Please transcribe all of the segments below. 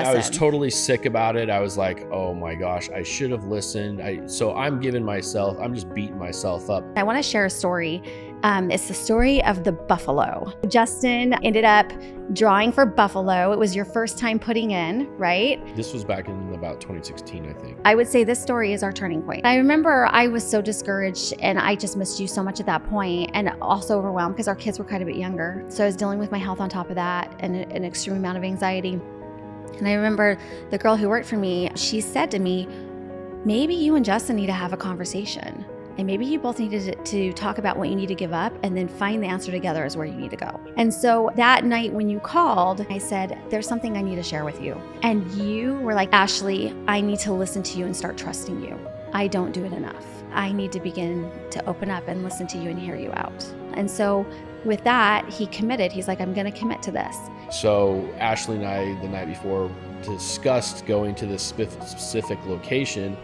I was totally sick about it. I was like, oh my gosh, I should have listened. So I'm just beating myself up. I want to share a story. It's the story of the buffalo. Justin ended up drawing for buffalo. It was your first time putting in, right? This was back in about 2016, I think. I would say this story is our turning point. I remember I was so discouraged and I just missed you so much at that point, and also overwhelmed because our kids were quite a bit younger. So I was dealing with my health on top of that and an extreme amount of anxiety. And I remember the girl who worked for me, she said to me, maybe you and Justin need to have a conversation. And maybe you both needed to talk about what you need to give up and then find the answer together is where you need to go. And so that night when you called, I said, there's something I need to share with you. And you were like, Ashley, I need to listen to you and start trusting you. I don't do it enough. I need to begin to open up and listen to you and hear you out. And so with that, he committed. He's like, I'm going to commit to this. So Ashley and I, the night before, discussed going to this specific location,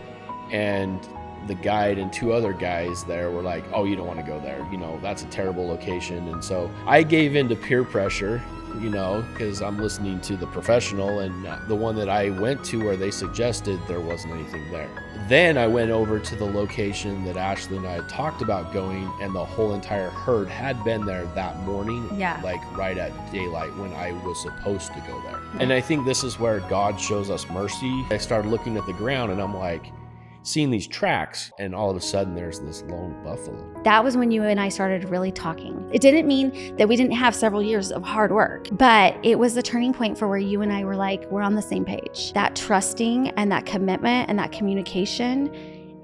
and the guide and two other guys there were like, oh, you don't want to go there. That's a terrible location. And so I gave in to peer pressure, because I'm listening to the professional, and the one that I went to where they suggested, there wasn't anything there. Then I went over to the location that Ashley and I had talked about going, and the whole entire herd had been there that morning, like right at daylight when I was supposed to go there. And I think this is where God shows us mercy. I started looking at the ground and I'm like, seeing these tracks, and all of a sudden there's this lone buffalo. That was when you and I started really talking. It didn't mean that we didn't have several years of hard work, but it was the turning point for where you and I were like, we're on the same page. That trusting and that commitment and that communication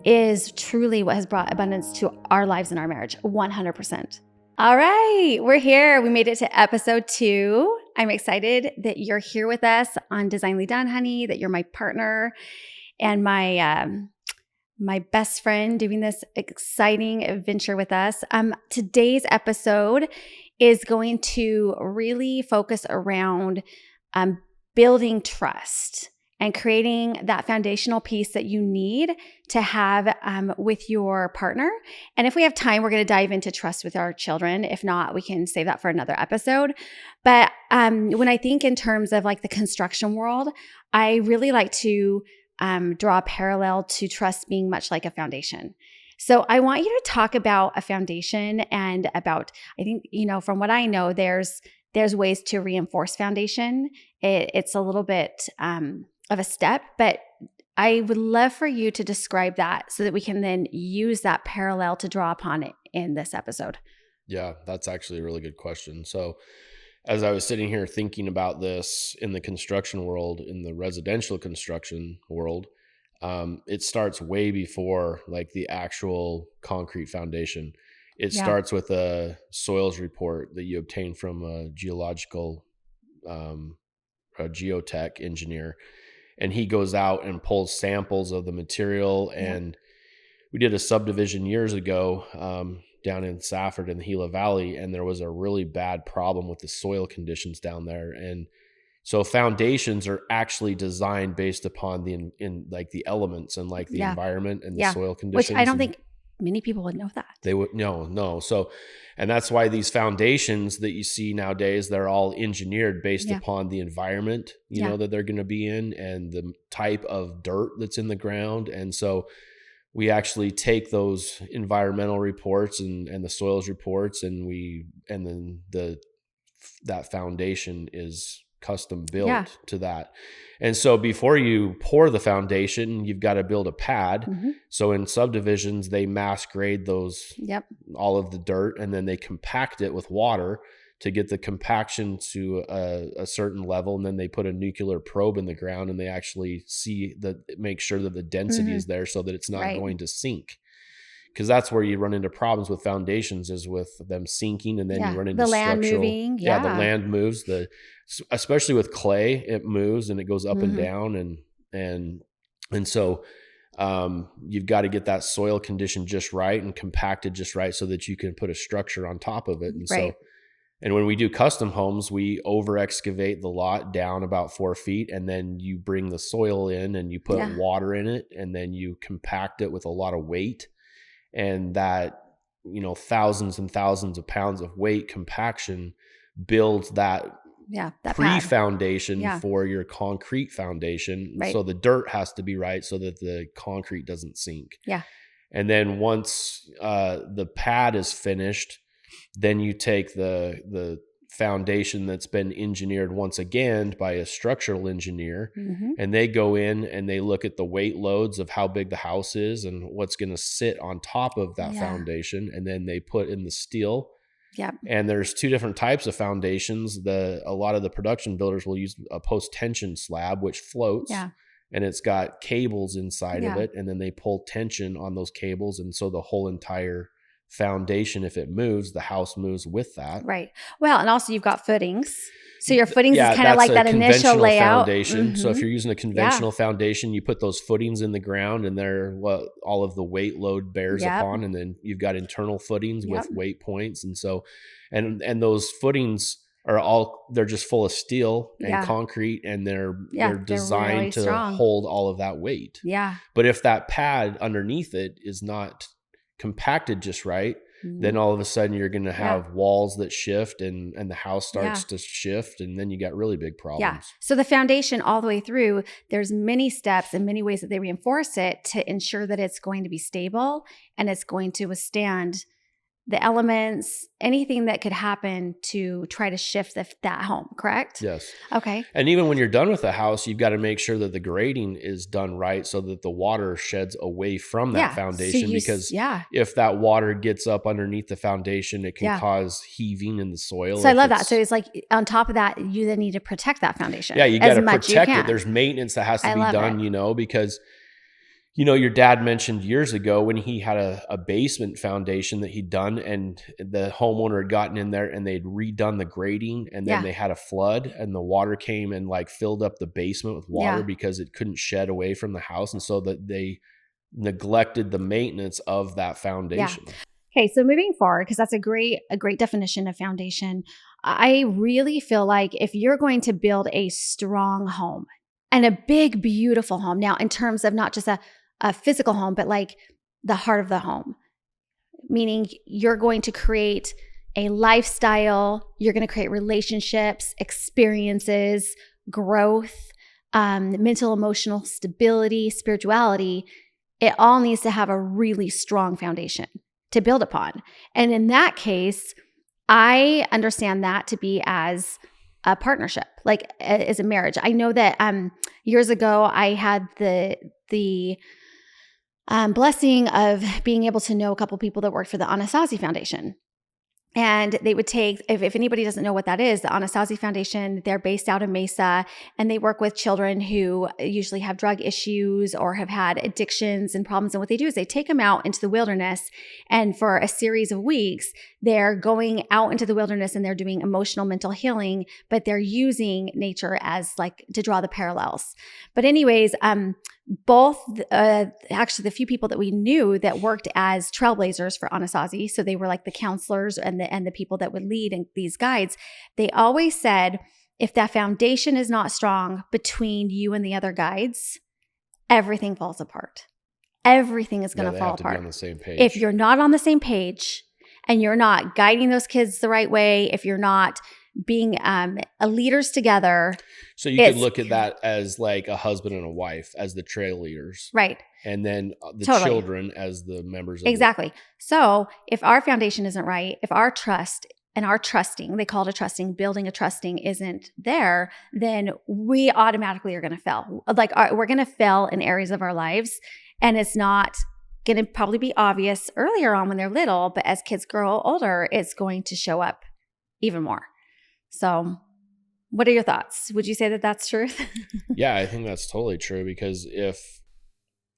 is truly what has brought abundance to our lives and our marriage, 100%. All right, we're here. We made it to episode 2. I'm excited that you're here with us on Designly Done, honey, that you're my partner and my best friend doing this exciting adventure with us. Today's episode is going to really focus around building trust and creating that foundational piece that you need to have with your partner. And if we have time, we're going to dive into trust with our children. If not, we can save that for another episode. But when I think in terms of like the construction world, I really like to draw a parallel to trust being much like a foundation. So I want you to talk about a foundation and about, I think, from what I know, there's ways to reinforce foundation. It's a little bit of a step, but I would love for you to describe that so that we can then use that parallel to draw upon it in this episode. Yeah, that's actually a really good question. So as I was sitting here thinking about this in the construction world, in the residential construction world, it starts way before like the actual concrete foundation. It starts with a soils report that you obtain from a geological, a geotech engineer, and he goes out and pulls samples of the material. And we did a subdivision years ago, down in Safford in the Gila Valley, and there was a really bad problem with the soil conditions down there. And so foundations are actually designed based upon the elements and like the environment and the soil conditions. Which I don't think many people would know that. They would no. So, and that's why these foundations that you see nowadays, they're all engineered based upon the environment, that they're going to be in, and the type of dirt that's in the ground. And so we actually take those environmental reports and the soils reports, and then that foundation is custom built to that. And so before you pour the foundation, you've got to build a pad. Mm-hmm. So in subdivisions, they mass grade those, all of the dirt, and then they compact it with water to get the compaction to a certain level. And then they put a nuclear probe in the ground, and they actually make sure that the density is there so that it's not going to sink. Because that's where you run into problems with foundations, is with them sinking, and then you run into the land moving. The land moves. Especially with clay, it moves and it goes up and down, and so you've got to get that soil condition just right and compacted just right so that you can put a structure on top of it. And so, and when we do custom homes, we over excavate the lot down about 4 feet, and then you bring the soil in and you put water in it, and then you compact it with a lot of weight. And that, thousands and thousands of pounds of weight compaction builds that that pre-foundation pad. for your concrete foundation. Right. So the dirt has to be right so that the concrete doesn't sink. Yeah. And then once the pad is finished, then you take the foundation that's been engineered once again by a structural engineer, and they go in and they look at the weight loads of how big the house is and what's going to sit on top of that foundation, and then they put in the steel. Yep. And there's two different types of foundations. A lot of the production builders will use a post-tension slab, which floats. Yeah. And it's got cables inside of it, and then they pull tension on those cables, and so the whole entire foundation, if it moves, the house moves with that. Right. Well, and also you've got footings. So your footings is kind of like that initial layout. Foundation. So if you're using a conventional foundation, you put those footings in the ground, and they're what all of the weight load bears upon, and then you've got internal footings with weight points, and so and those footings are they're just full of steel and concrete, and they're designed really to hold all of that weight. Yeah. But if that pad underneath it is not compacted just right, then all of a sudden you're going to have walls that shift, and the house starts to shift, and then you got really big problems. Yeah. So the foundation all the way through, there's many steps and many ways that they reinforce it to ensure that it's going to be stable and it's going to withstand the elements, anything that could happen to try to shift that home, correct? Yes. Okay. And even when you're done with the house, you've got to make sure that the grading is done right so that the water sheds away from that foundation, so because if that water gets up underneath the foundation, it can cause heaving in the soil. So I love that. So it's like on top of that, you then need to protect that foundation. Yeah, you got to protect it. There's maintenance that has to be done, because your dad mentioned years ago when he had a basement foundation that he'd done, and the homeowner had gotten in there and they'd redone the grading, and then they had a flood, and the water came and filled up the basement with water because it couldn't shed away from the house. And so that they neglected the maintenance of that foundation. Yeah. Okay. So moving forward, because that's a great definition of foundation. I really feel like if you're going to build a strong home and a big, beautiful home, now in terms of not just a physical home, but like the heart of the home, meaning you're going to create a lifestyle, you're going to create relationships, experiences, growth, mental, emotional stability, spirituality. It all needs to have a really strong foundation to build upon. And in that case, I understand that to be as a partnership, like as a marriage. I know that years ago I had the blessing of being able to know a couple people that worked for the Anasazi Foundation. And they would take, if anybody doesn't know what that is, the Anasazi Foundation, they're based out of Mesa, and they work with children who usually have drug issues or have had addictions and problems. And what they do is they take them out into the wilderness, and for a series of weeks, they're going out into the wilderness and they're doing emotional, mental healing, but they're using nature as to draw the parallels. But anyways, actually the few people that we knew that worked as trailblazers for Anasazi, so they were like the counselors and the people that would lead in these guides, they always said, if that foundation is not strong between you and the other guides, everything falls apart. Everything is going to fall apart. Be on the same page. If you're not on the same page and you're not guiding those kids the right way, if you're not being leaders together. So you could look at that as like a husband and a wife as the trail leaders. Right. And then the children as the members of Exactly. So if our foundation isn't right, if our trust and our trusting, they call it a trusting, building a trusting isn't there, then we automatically are going to fail. We're going to fail in areas of our lives, and it's not going to probably be obvious earlier on when they're little, but as kids grow older, it's going to show up even more. So what are your thoughts? Would you say that that's true? Yeah, I think that's totally true, because if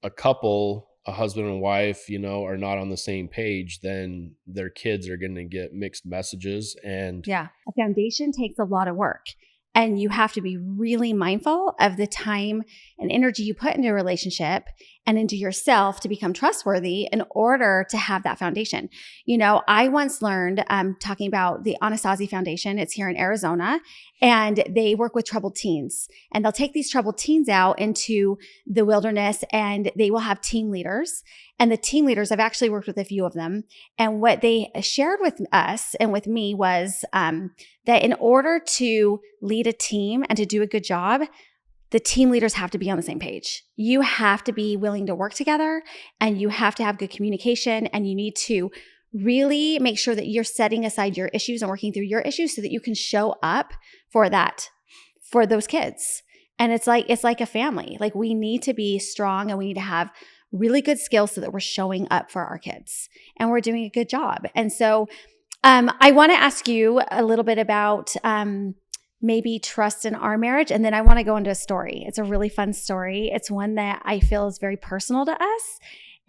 a couple, a husband and wife, are not on the same page, then their kids are going to get mixed messages. And a foundation takes a lot of work, and you have to be really mindful of the time and energy you put into a relationship and into yourself to become trustworthy in order to have that foundation. I once learned, talking about the Anasazi Foundation, it's here in Arizona, and they work with troubled teens. And they'll take these troubled teens out into the wilderness, and they will have team leaders. And the team leaders, I've actually worked with a few of them. And what they shared with us and with me was that in order to lead a team and to do a good job, the team leaders have to be on the same page. You have to be willing to work together, and you have to have good communication, and you need to really make sure that you're setting aside your issues and working through your issues so that you can show up for those kids. And it's like a family. Like, we need to be strong, and we need to have really good skills so that we're showing up for our kids and we're doing a good job. And so I want to ask you a little bit about maybe trust in our marriage. And then I want to go into a story. It's a really fun story. It's one that I feel is very personal to us.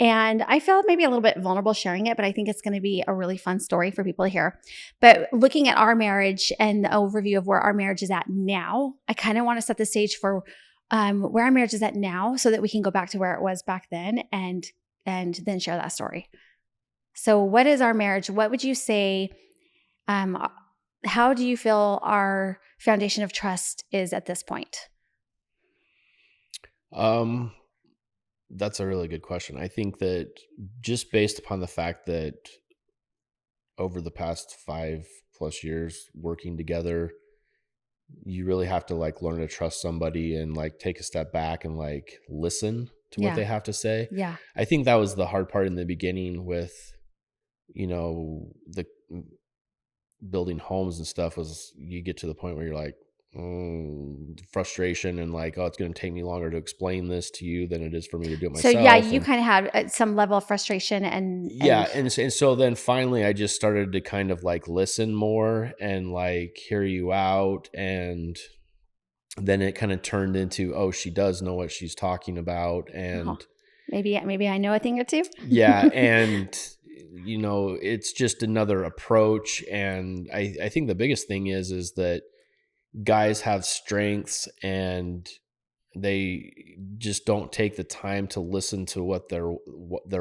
And I feel maybe a little bit vulnerable sharing it, but I think it's going to be a really fun story for people to hear. But looking at our marriage and the overview of where our marriage is at now, I kind of want to set the stage for where our marriage is at now so that we can go back to where it was back then and then share that story. So what is our marriage? What would you say, how do you feel our foundation of trust is at this point? That's a really good question. I think that just based upon the fact that over the past 5+ years working together, you really have to learn to trust somebody and take a step back and listen to what they have to say. Yeah. I think that was the hard part in the beginning with, the building homes and stuff, was you get to the point where you're frustration and it's going to take me longer to explain this to you than it is for me to do it myself. So yeah, you kind of had some level of frustration and so then finally I just started to kind of listen more and hear you out, and then it kind of turned into, she does know what she's talking about, and maybe I know a thing or two. Yeah, and it's just another approach, and I think the biggest thing is that guys have strengths and they just don't take the time to listen to what their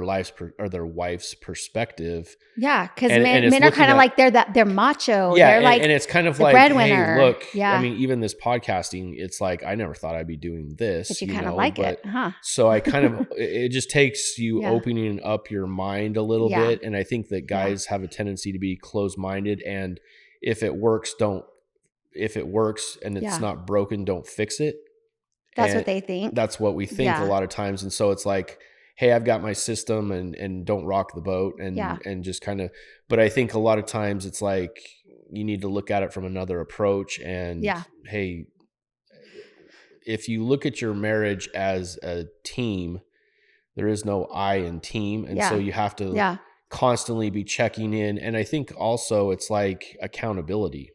wife's perspective. Yeah, because men are kind of they're macho. Yeah, they're and it's kind of the breadwinner. Hey, look. Yeah. I mean, even this podcasting, it's I never thought I'd be doing this. But you kind of like it, huh? So I kind of it just takes you opening up your mind a little bit, and I think that guys have a tendency to be closed-minded, and if it works and it's not broken, don't fix it. That's what they think. That's what we think a lot of times. And so it's hey, I've got my system and don't rock the boat and just kind of, but I think a lot of times it's you need to look at it from another approach. And hey, if you look at your marriage as a team, there is no I in team. And so you have to constantly be checking in. And I think also it's accountability.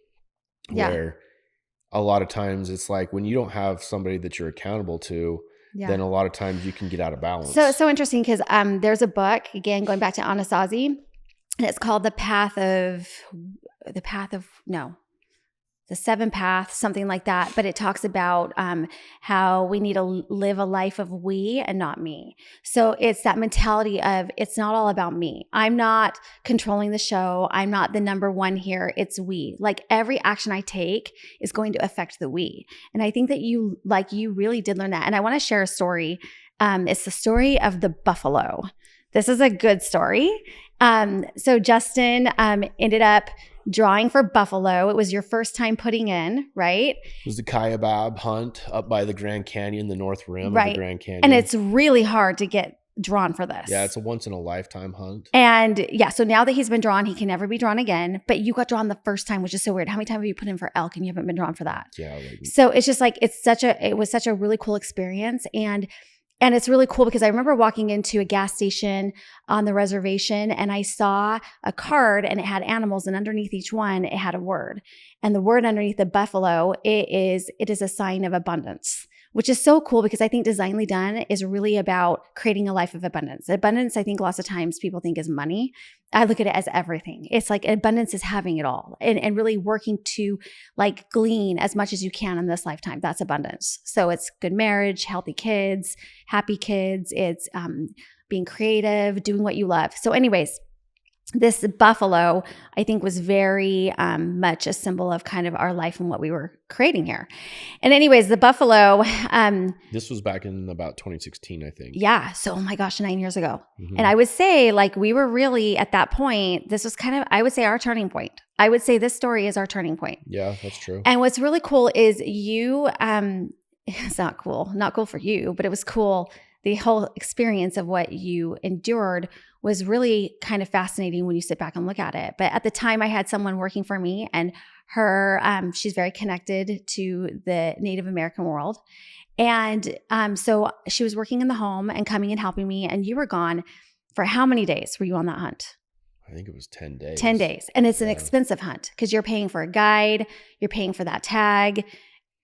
Where a lot of times it's when you don't have somebody that you're accountable to, then a lot of times you can get out of balance. So interesting, because there's a book, again, going back to Anasazi, and it's called The Seven Paths, something like that. But it talks about how we need to live a life of we and not me. So it's that mentality of it's not all about me. I'm not controlling the show. I'm not the number one here. It's we. Every action I take is going to affect the we. And I think that you really did learn that. And I want to share a story. It's the story of the buffalo. This is a good story. So Justin ended up drawing for buffalo. It was your first time putting in, right? It was the Kaibab hunt up by the Grand Canyon, the North Rim of the Grand Canyon. And it's really hard to get drawn for this. Yeah, it's a once in a lifetime hunt. And so now that he's been drawn, he can never be drawn again. But you got drawn the first time, which is so weird. How many times have you put in for elk and you haven't been drawn for that? Yeah. So it's just it was such a really cool experience. And it's really cool because I remember walking into a gas station on the reservation and I saw a card and it had animals, and underneath each one, it had a word. And the word underneath the buffalo, it is a sign of abundance, which is so cool because I think Designly Done is really about creating a life of abundance. Abundance, I think lots of times people think is money. I look at it as everything. It's like abundance is having it all and really working to like glean as much as you can in this lifetime. That's abundance. So it's good marriage, healthy kids, happy kids. It's being creative, doing what you love. So anyways, this buffalo, I think, was very much a symbol of kind of our life and what we were creating here. And anyways, the buffalo. This was back in about 2016, I think. Yeah. So, oh my gosh, 9 years ago. And I would say like we were really at that point, this was kind of, I would say our turning point. I would say this story is our turning point. Yeah, that's true. And what's really cool is you, it's not cool for you, but it was cool. The whole experience of what you endured was really kind of fascinating when you sit back and look at it. But at the time I had someone working for me and her, she's very connected to the Native American world. And so she was working in the home and coming and helping me. And you were gone for how many days were you on that hunt? I think it was 10 days. 10 days. And it's an expensive hunt because you're paying for a guide. You're paying for that tag.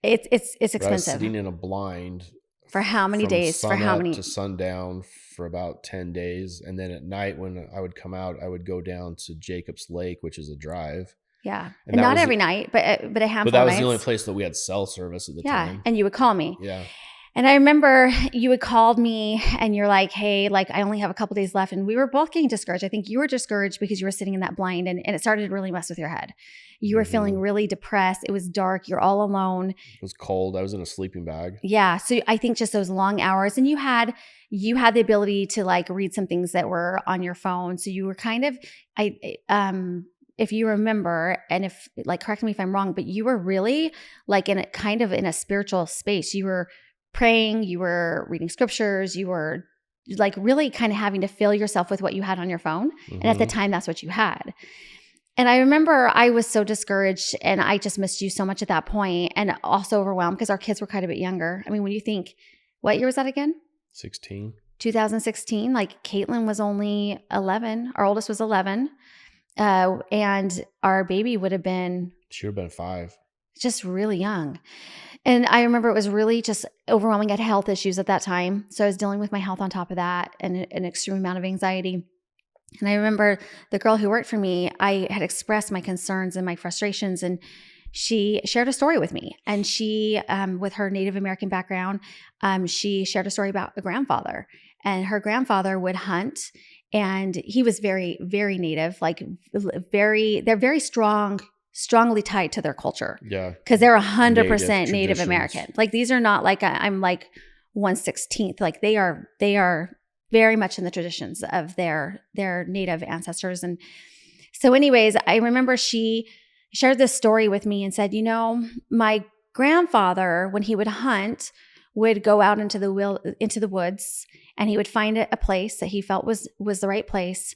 It's expensive. I was sitting in a blind. For how many days? For how many? To sundown for about 10 days. And then at night when I would come out, I would go down to Jacob's Lake, which is a drive. Yeah. And not every night, but a handful of nights. But that was the only place that we had cell service at the time. Yeah. And you would call me. Yeah. And I remember you had called me and you're like, hey, like I only have a couple days left. And we were both getting discouraged. I think you were discouraged because you were sitting in that blind and it started to really mess with your head. You were feeling really depressed. It was dark. You're all alone. It was cold. I was in a sleeping bag. Yeah. So I think just those long hours and you had the ability to like read some things that were on your phone. So you were kind of, if you remember, and if like, correct me if I'm wrong, but you were really like in a kind of in a spiritual space. You were praying, you were reading scriptures, you were like really kind of having to fill yourself with what you had on your phone. And at the time, that's what you had. And I remember I was so discouraged and I just missed you so much at that point and also overwhelmed because our kids were quite a bit younger. I mean, when you think, what year was that again? 2016. Like Caitlin was only 11. Our oldest was 11. And our baby would have been... She would have been 5. Just really young. And I remember it was really just overwhelming. I had health issues at that time. So I was dealing with my health on top of that and an extreme amount of anxiety. And I remember the girl who worked for me, I had expressed my concerns and my frustrations, and she shared a story with me. And she, with her Native American background, she shared a story about a grandfather. And her grandfather would hunt, and he was very, very Native, like they're very strongly tied to their culture. Yeah. Because they're 100% Native American. Like these are not like I'm like 1/16. Like they are very much in the traditions of their Native ancestors. And so anyways, I remember she shared this story with me and said, you know, my grandfather, when he would hunt, would go out into the woods and he would find a place that he felt was the right place.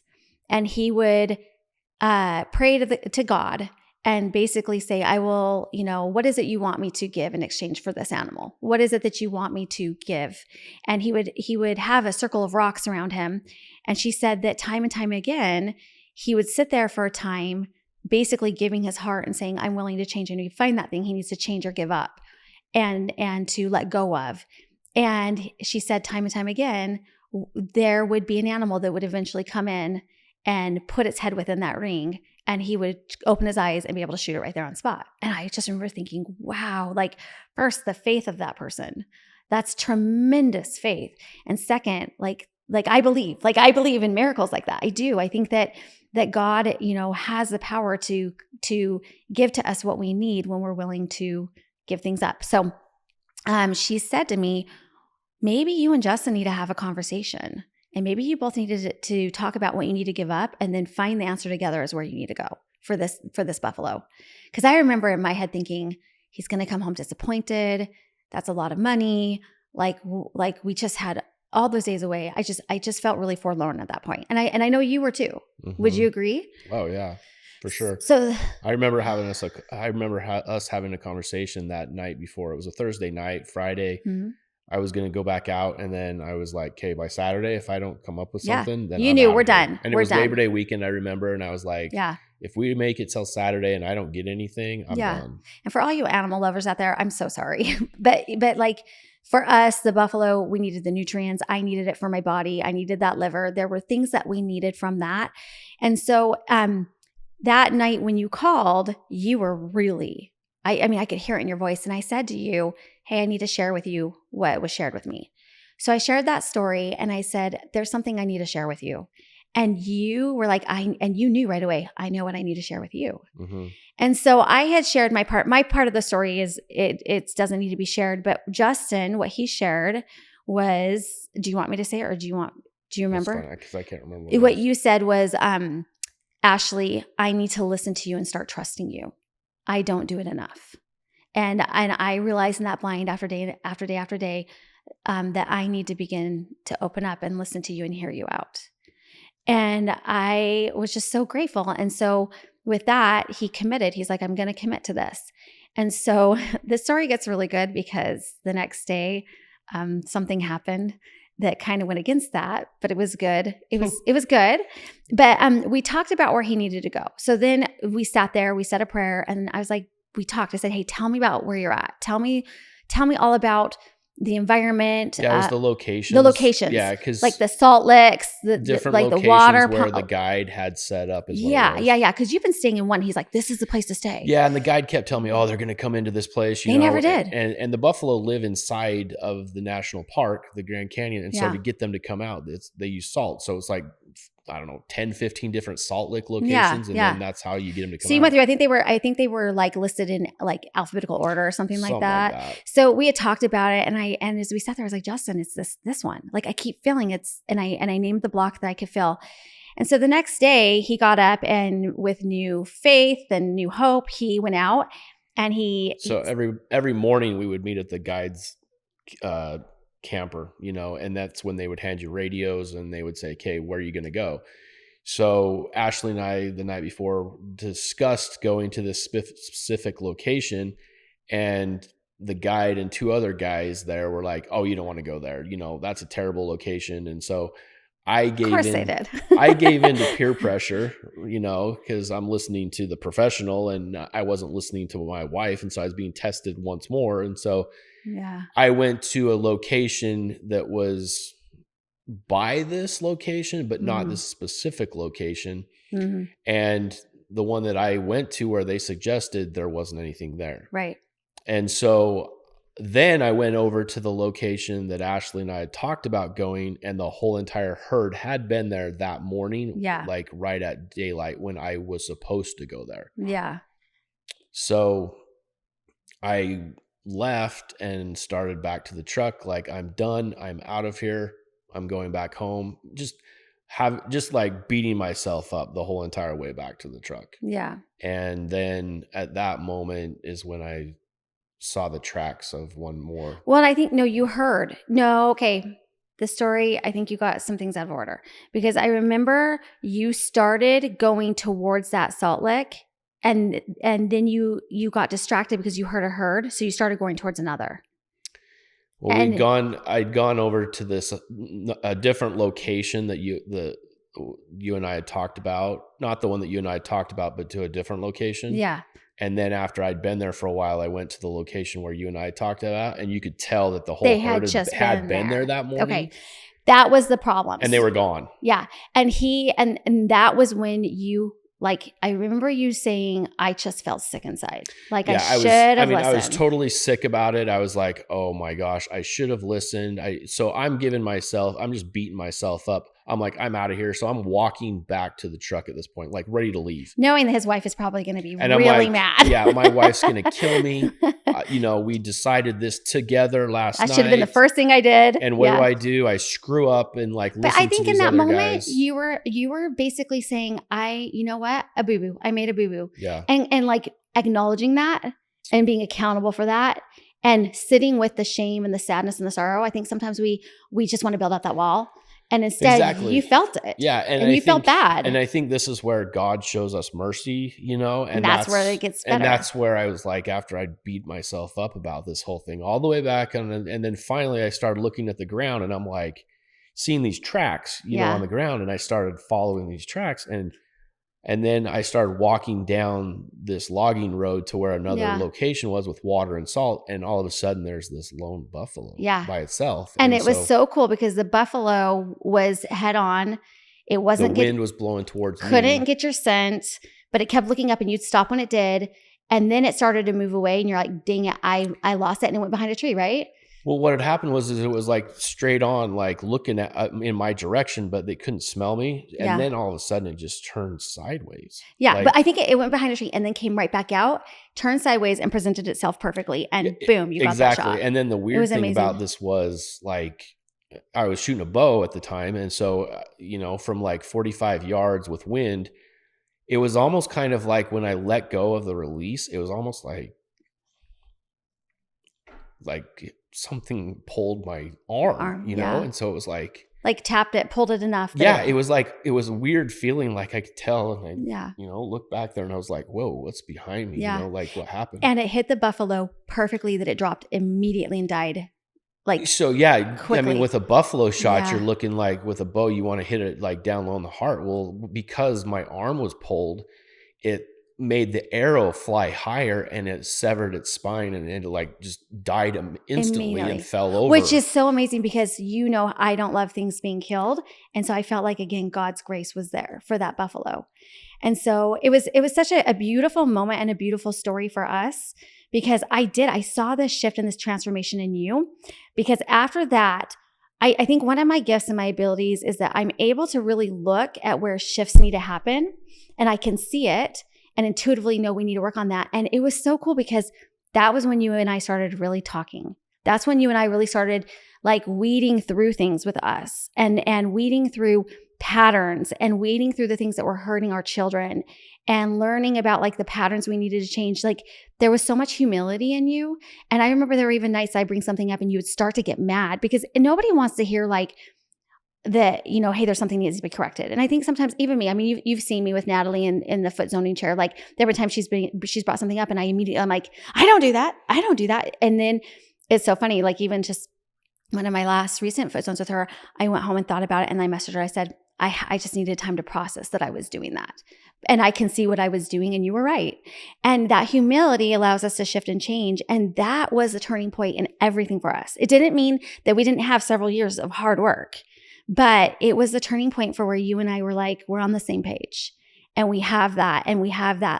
And he would pray to God and basically say, I will, you know, what is it you want me to give in exchange for this animal? What is it that you want me to give? And he would have a circle of rocks around him. And she said that time and time again, he would sit there for a time, basically giving his heart and saying, I'm willing to change. And he'd find that thing he needs to change or give up and to let go of. And she said time and time again, there would be an animal that would eventually come in and put its head within that ring, and he would open his eyes and be able to shoot it right there on spot. And I just remember thinking, wow, like first, the faith of that person, that's tremendous faith. And second, like I believe in miracles like that. I do. I think that God, you know, has the power to give to us what we need when we're willing to give things up. So she said to me, maybe you and Justin need to have a conversation. And maybe you both needed to talk about what you need to give up and then find the answer together is where you need to go for this buffalo. Because I remember in my head thinking, he's going to come home disappointed. That's a lot of money. Like we just had all those days away. I just felt really forlorn at that point. And I know you were too. Mm-hmm. Would you agree? Oh yeah, for sure. So I remember us having a conversation that night before. It was a Thursday night. Friday, mm-hmm. I was going to go back out, and then I was like, okay, by Saturday, if I don't come up with something, then you knew we're done. And it was Labor Day weekend, I remember, and I was like, yeah. If we make it till Saturday and I don't get anything, I'm done. And for all you animal lovers out there, I'm so sorry. but like For us, the buffalo, we needed the nutrients. I needed it for my body. I needed that liver. There were things that we needed from that. And so that night when you called, you were really, I mean, I could hear it in your voice. And I said to you, hey, I need to share with you what was shared with me. So I shared that story and I said, there's something I need to share with you. And you were like, and you knew right away, I know what I need to share with you. Mm-hmm. And so I had shared my part. My part of the story is it doesn't need to be shared. But Justin, what he shared was, do you want me to say it or do you remember? Because I can't remember. What you said was, Ashley, I need to listen to you and start trusting you. I don't do it enough. And I realized in that blind after day after day after day that I need to begin to open up and listen to you and hear you out. And I was just so grateful. And so with that, he committed. He's like, I'm going to commit to this. And so the story gets really good because the next day, something happened that kind of went against that, but it was good. It was good. But we talked about where he needed to go. So then we sat there, we said a prayer, and I was like, we talked. I said, hey, tell me about where you're at. Tell me all about the environment. Yeah, it was the locations. The locations. Yeah, because like the salt licks, different like locations the water where the guide had set up. Yeah. Because you've been staying in one. He's like, this is the place to stay. Yeah, and the guide kept telling me, oh, they're going to come into this place. They never did. And the buffalo live inside of the national park, the Grand Canyon. And so to get them to come out, they use salt. So it's like, I don't know, 10, 15 different salt lick locations. And then that's how you get them to come out. I think they were like listed in like alphabetical order or something like that. So we had talked about it. And as we sat there, I was like, Justin, it's this one. Like I keep feeling and I named the block that I could feel. And so the next day he got up and with new faith and new hope, he went out and So every morning we would meet at the guide's camper, and that's when they would hand you radios and they would say, okay, where are you going to go? So Ashley and I the night before discussed going to this specific location, and the guide and two other guys there were like, oh, you don't want to go there. That's a terrible location. And so I gave I gave in to peer pressure, because I'm listening to the professional and I wasn't listening to my wife. And so I was being tested once more. And so I went to a location that was by this location, but not this specific location. Mm-hmm. And the one that I went to where they suggested, there wasn't anything there. Right. And so then I went over to the location that Ashley and I had talked about going, and the whole entire herd had been there that morning, like right at daylight when I was supposed to go there. Yeah. So I left and started back to the truck. Like, I'm done. I'm out of here. I'm going back home. Just like beating myself up the whole entire way back to the truck. Yeah. And then at that moment is when I saw the tracks of one more. Well, I think, you heard. No, okay. The story, I think you got some things out of order because I remember you started going towards that salt lick and then you got distracted because you heard a herd. So you started going towards another. Well, I'd gone over to a different location that you and I had talked about, not the one that you and I had talked about, but to a different location. Yeah. And then after I'd been there for a while, I went to the location where you and I talked about, and you could tell that the whole herd had been there that morning. Okay. That was the problem. And they were gone. Yeah. And and that was when you, like, I remember you saying, I just felt sick inside. Like, I should have listened. I was totally sick about it. I was like, oh my gosh, I should have listened. So I'm just beating myself up. I'm like, I'm out of here. So I'm walking back to the truck at this point, like ready to leave. Knowing that his wife is probably going to be really mad. Yeah, my wife's going to kill me. We decided this together last night. That should have been the first thing I did. And what do? I screw up and like listen to these other guys. But I think in that moment, you were basically saying, you know what? A boo-boo. I made a boo-boo. Yeah. And like acknowledging that and being accountable for that and sitting with the shame and the sadness and the sorrow. I think sometimes we just want to build up that wall. And instead, you felt it. Yeah. And you felt bad. And I think this is where God shows us mercy, and that's where it gets better. And that's where I was like, after I beat myself up about this whole thing all the way back. And then finally I started looking at the ground and I'm like seeing these tracks, on the ground. And I started following these tracks. And And then I started walking down this logging road to where another location was with water and salt. And all of a sudden there's this lone buffalo by itself. And it was so cool because the buffalo was head on. It wasn't the wind was blowing towards me. Couldn't get your scent, but it kept looking up and you'd stop when it did. And then it started to move away and you're like, dang it, I lost it. And it went behind a tree, right? Well, what had happened was it was like straight on, like looking at in my direction, but they couldn't smell me. And then all of a sudden it just turned sideways. Yeah, like, but I think it went behind a tree and then came right back out, turned sideways and presented itself perfectly. And boom, you got that shot. And then the weird thing about this was like I was shooting a bow at the time. And so, from like 45 yards with wind, it was almost kind of like when I let go of the release, it was almost like something pulled my arm, and so it was like tapped it, pulled it enough. It was a weird feeling. Like I could tell, and I, looked back there and I was like, whoa, what's behind me? Like what happened? And it hit the buffalo perfectly that it dropped immediately and died. Quickly. I mean, with a buffalo shot, you're looking like with a bow, you want to hit it like down low in the heart. Well, because my arm was pulled, it made the arrow fly higher and it severed its spine and it like just died instantly and fell over. Which is so amazing because I don't love things being killed. And so I felt like, again, God's grace was there for that buffalo. And so it was such a beautiful moment and a beautiful story for us because I saw this shift and this transformation in you because after that, I think one of my gifts and my abilities is that I'm able to really look at where shifts need to happen and I can see it and intuitively know we need to work on that. And it was so cool because that was when you and I started really talking. That's when you and I really started like weeding through things with us and weeding through patterns and weeding through the things that were hurting our children and learning about like the patterns we needed to change. Like there was so much humility in you. And I remember there were even nights I'd bring something up and you would start to get mad because nobody wants to hear like, that, hey, there's something that needs to be corrected. And I think sometimes even me, I mean, you've seen me with Natalie in the foot zoning chair. Like there were times she's brought something up and I'm like, I don't do that. And then it's so funny. Like even just one of my last recent foot zones with her, I went home and thought about it and I messaged her. I said, I just needed time to process that I was doing that. And I can see what I was doing and you were right. And that humility allows us to shift and change. And that was a turning point in everything for us. It didn't mean that we didn't have several years of hard work. But it was the turning point for where you and I were like, we're on the same page. And we have that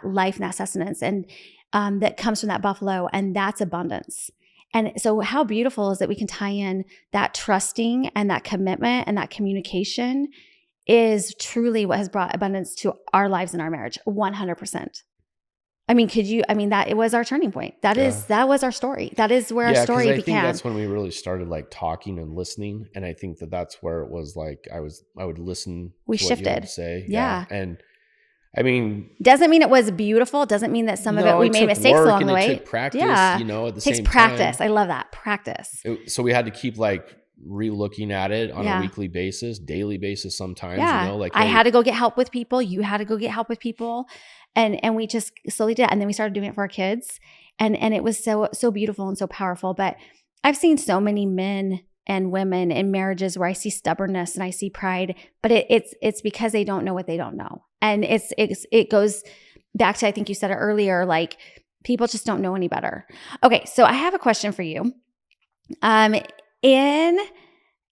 life and that sustenance and that comes from that buffalo and that's abundance. And so how beautiful is that we can tie in that trusting and that commitment and that communication is truly what has brought abundance to our lives and our marriage, 100%. I mean, that it was our turning point. That was our story. That is where our story began. I think that's when we really started like talking and listening. And I think that's where it was like, I would listen. We shifted. What you would say. Yeah. And I mean, doesn't mean it was beautiful. Doesn't mean that some of it we made mistakes along the way. It took practice, at the same time. It takes practice. I love that. Practice. So we had to keep like re-looking at it on a weekly basis, daily basis sometimes, like I had to go get help with people. You had to go get help with people. And we just slowly did. And then we started doing it for our kids. And it was so beautiful and so powerful. But I've seen so many men and women in marriages where I see stubbornness and I see pride, but it's because they don't know what they don't know. And it goes back to, I think you said it earlier, like people just don't know any better. Okay. So I have a question for you. In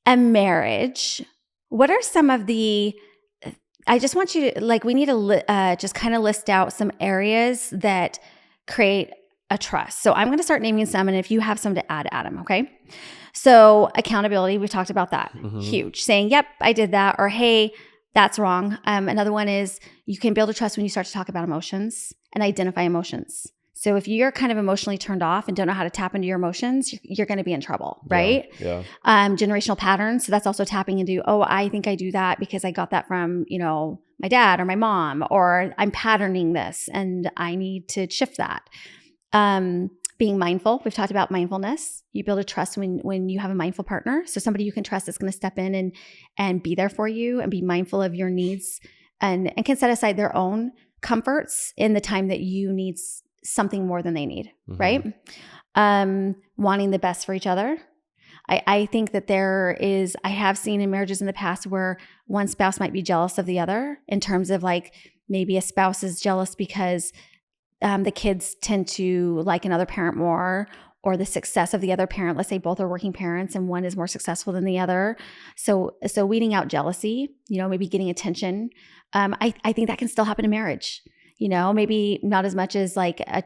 a marriage, what are some of I just want you to, we need to just kind of list out some areas that create a trust. So I'm going to start naming some, and if you have some to add, Adam, okay? So accountability, we've talked about that. Mm-hmm. Huge. Saying, yep, I did that, or hey, that's wrong. Another one is you can build a trust when you start to talk about emotions and identify emotions. So if you're kind of emotionally turned off and don't know how to tap into your emotions, you're going to be in trouble, right? Yeah. Generational patterns. So that's also tapping into, I think I do that because I got that from, my dad or my mom, or I'm patterning this and I need to shift that. Being mindful. We've talked about mindfulness. You build a trust when you have a mindful partner. So somebody you can trust that's going to step in and be there for you and be mindful of your needs and can set aside their own comforts in the time that you need something more than they need, mm-hmm. right? Wanting the best for each other. I think that I have seen in marriages in the past where one spouse might be jealous of the other in terms of maybe a spouse is jealous because the kids tend to like another parent more, or the success of the other parent. Let's say both are working parents and one is more successful than the other. So weeding out jealousy, maybe getting attention. I think that can still happen in marriage. Maybe not as much as like a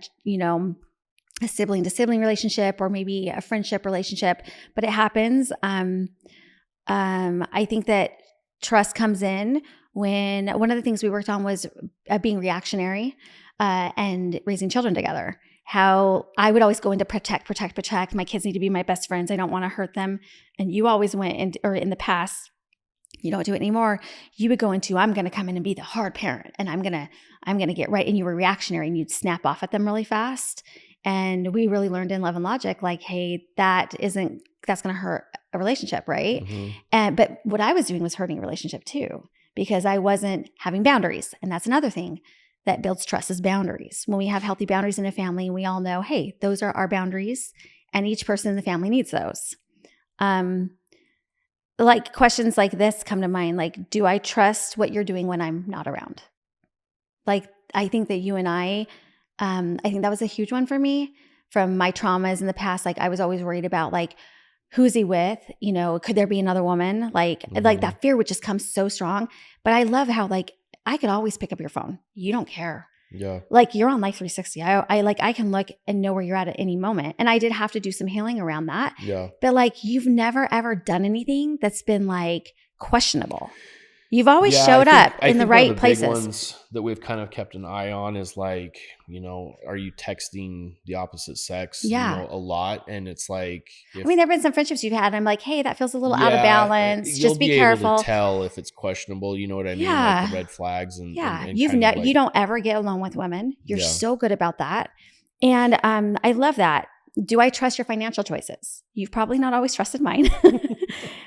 sibling to sibling relationship, or maybe a friendship relationship, but it happens. I think that trust comes in when one of the things we worked on was being reactionary and raising children together. How I would always go into protect. My kids need to be my best friends. I don't want to hurt them. And you always went in the past, you don't do it anymore. You would go into, I'm going to come in and be the hard parent, and I'm going to get right. And you were reactionary, and you'd snap off at them really fast. And we really learned in Love and Logic, like, hey, that's going to hurt a relationship, right? Mm-hmm. But what I was doing was hurting a relationship too, because I wasn't having boundaries. And that's another thing that builds trust, is boundaries. When we have healthy boundaries in a family, we all know, hey, those are our boundaries, and each person in the family needs those. Like questions like this come to mind, like, do I trust what you're doing when I'm not around? Like, I think that you and I think that was a huge one for me from my traumas in the past. Like, I was always worried about, like, who's he with? Could there be another woman? Like that fear would just come so strong. But I love how, like, I could always pick up your phone. You don't care. Yeah. Like, you're on Life 360. I can look and know where you're at any moment. And I did have to do some healing around that. Yeah. But like, you've never ever done anything that's been like questionable. You've always showed up in the right places. Big ones that we've kind of kept an eye on is like, are you texting the opposite sex a lot? And it's like, there have been some friendships you've had, and I'm like, hey, that feels a little out of balance. Just be careful. Able to tell if it's questionable. You know what I mean? Yeah. Like the red flags and you don't ever get alone with women. You're so good about that. And I love that. Do I trust your financial choices? You've probably not always trusted mine.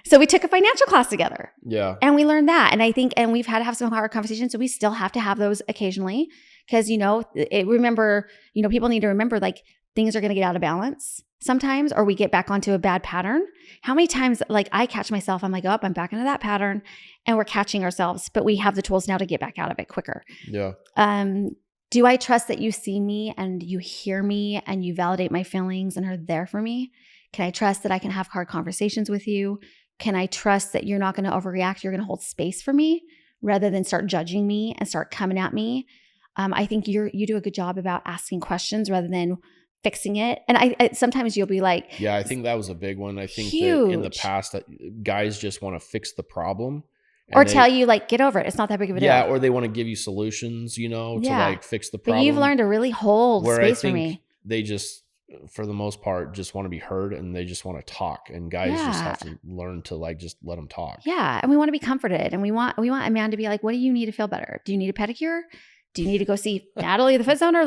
So we took a financial class together. Yeah. And we learned that. And I think, and we've had to have some hard conversations. So we still have to have those occasionally, because, people need to remember, like, things are going to get out of balance sometimes, or we get back onto a bad pattern. How many times, like, I catch myself, I'm like, oh, I'm back into that pattern, and we're catching ourselves, but we have the tools now to get back out of it quicker. Yeah. Do I trust that you see me and you hear me and you validate my feelings and are there for me? Can I trust that I can have hard conversations with you? Can I trust that you're not going to overreact? You're going to hold space for me rather than start judging me and start coming at me. I think you do a good job about asking questions rather than fixing it. And I sometimes you'll be like, yeah, I think that was a big one. I think huge. That in the past that guys just want to fix the problem. Or tell you, like, get over it. It's not that big of a deal. Yeah, or they want to give you solutions, to like fix the problem. But you've learned to really hold space for me. They just, for the most part, just want to be heard, and they just want to talk. And guys just have to learn to, like, just let them talk. Yeah, and we want to be comforted, and we want a man to be like, what do you need to feel better? Do you need a pedicure? Do you need to go see Natalie, the foot zoner?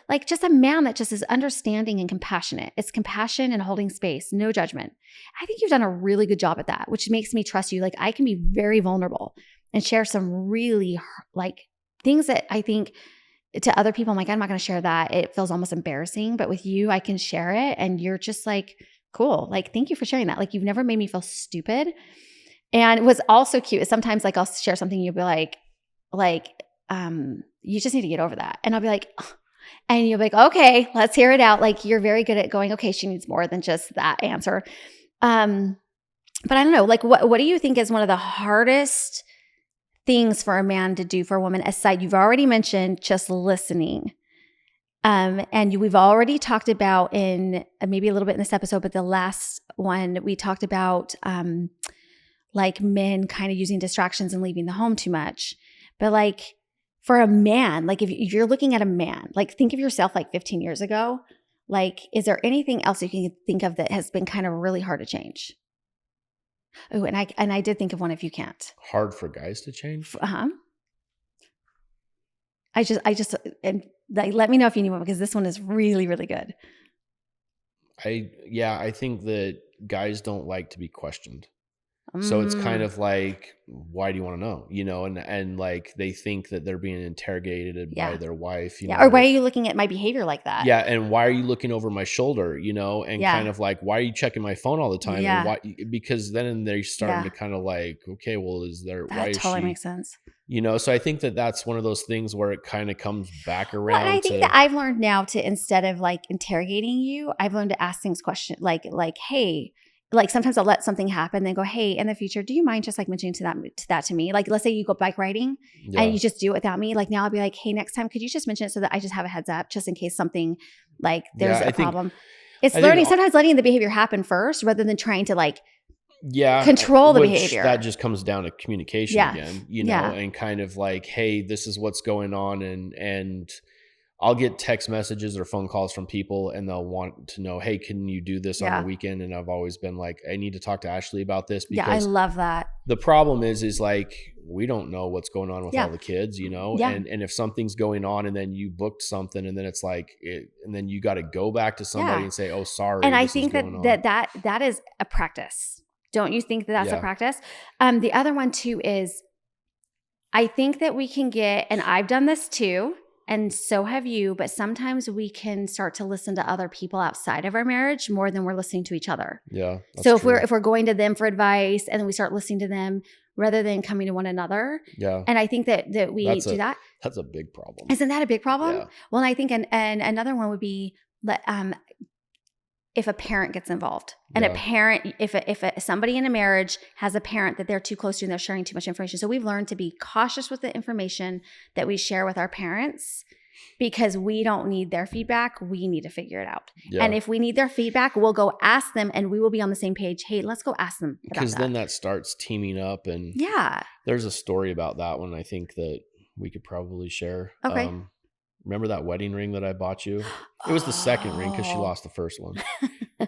Like just a man that just is understanding and compassionate. It's compassion and holding space, no judgment. I think you've done a really good job at that, which makes me trust you. Like, I can be very vulnerable and share some really, like, things that I think to other people, I'm like, I'm not going to share that. It feels almost embarrassing. But with you, I can share it. And you're just like, cool. Like, thank you for sharing that. Like, you've never made me feel stupid. And what's also cute is sometimes, like, I'll share something, you'll be like, you just need to get over that. And I'll be like, oh. And you'll be like, okay, let's hear it out. Like, you're very good at going, okay, she needs more than just that answer. But I don't know, like, what do you think is one of the hardest things for a man to do for a woman, aside, you've already mentioned just listening. And we've already talked about in maybe a little bit in this episode, but the last one we talked about, like, men kind of using distractions and leaving the home too much. But like, for a man, like, if you're looking at a man, like, think of yourself like 15 years ago, like, is there anything else you can think of that has been kind of really hard to change? Oh, and I did think of one, if you can't. Hard for guys to change? I just, and like, let me know if you need one, because this one is really, really good. I think that guys don't like to be questioned. So it's kind of like, why do you want to know? And like, they think that they're being interrogated by their wife. Or why are you looking at my behavior like that? Yeah. And why are you looking over my shoulder, and kind of like, why are you checking my phone all the time? Yeah. And why? Because then they're starting to kind of like, okay, well, that totally makes sense. So I think that that's one of those things where it kind of comes back Well, and I around think to, that I've learned now to, instead of like interrogating you, I've learned to ask things question like, hey, like sometimes I'll let something happen, then go, hey, in the future, do you mind just like mentioning that to me? Like, let's say you go bike riding and yeah. you just do it without me. Like now I'll be like, hey, next time, could you just mention it so that I just have a heads up, just in case something like there's Yeah, a problem. It's I think learning, sometimes letting the behavior happen first rather than trying to like Yeah, control the which behavior. that just comes down to communication Yeah. again, Yeah. and kind of like, hey, this is what's going on, and I'll get text messages or phone calls from people, and they'll want to know, hey, can you do this on the Yeah. weekend? And I've always been like, I need to talk to Ashley about this, Yeah. I because love that. the problem is like, we don't know what's going on with Yeah. all the kids, Yeah. and if something's going on and then you booked something and then it's like and then you got to go back to somebody Yeah. and say, oh, sorry, And I this is think going on. that is a practice. Don't you think that that's a Yeah. practice? The other one too is, I think that we can get, and I've done this too, and so have you, but sometimes we can start to listen to other people outside of our marriage more than we're listening to each other. Yeah. So true. if we're going to them for advice and then we start listening to them rather than coming to one another. Yeah. And I think that we do that. That's a big problem. Isn't that a big problem? Yeah. Well, and I think and another one would be if a parent gets involved, and a parent, if somebody in a marriage has a parent that they're too close to and they're sharing too much information. So we've learned to be cautious with the information that we share with our parents, because we don't need their feedback. We need to figure it out. Yeah. And if we need their feedback, we'll go ask them and we will be on the same page. Hey, let's go ask them. Because then that starts teaming up. And there's a story about that one I think that we could probably share. Okay. Remember that wedding ring that I bought you? It was the second ring because she lost the first one.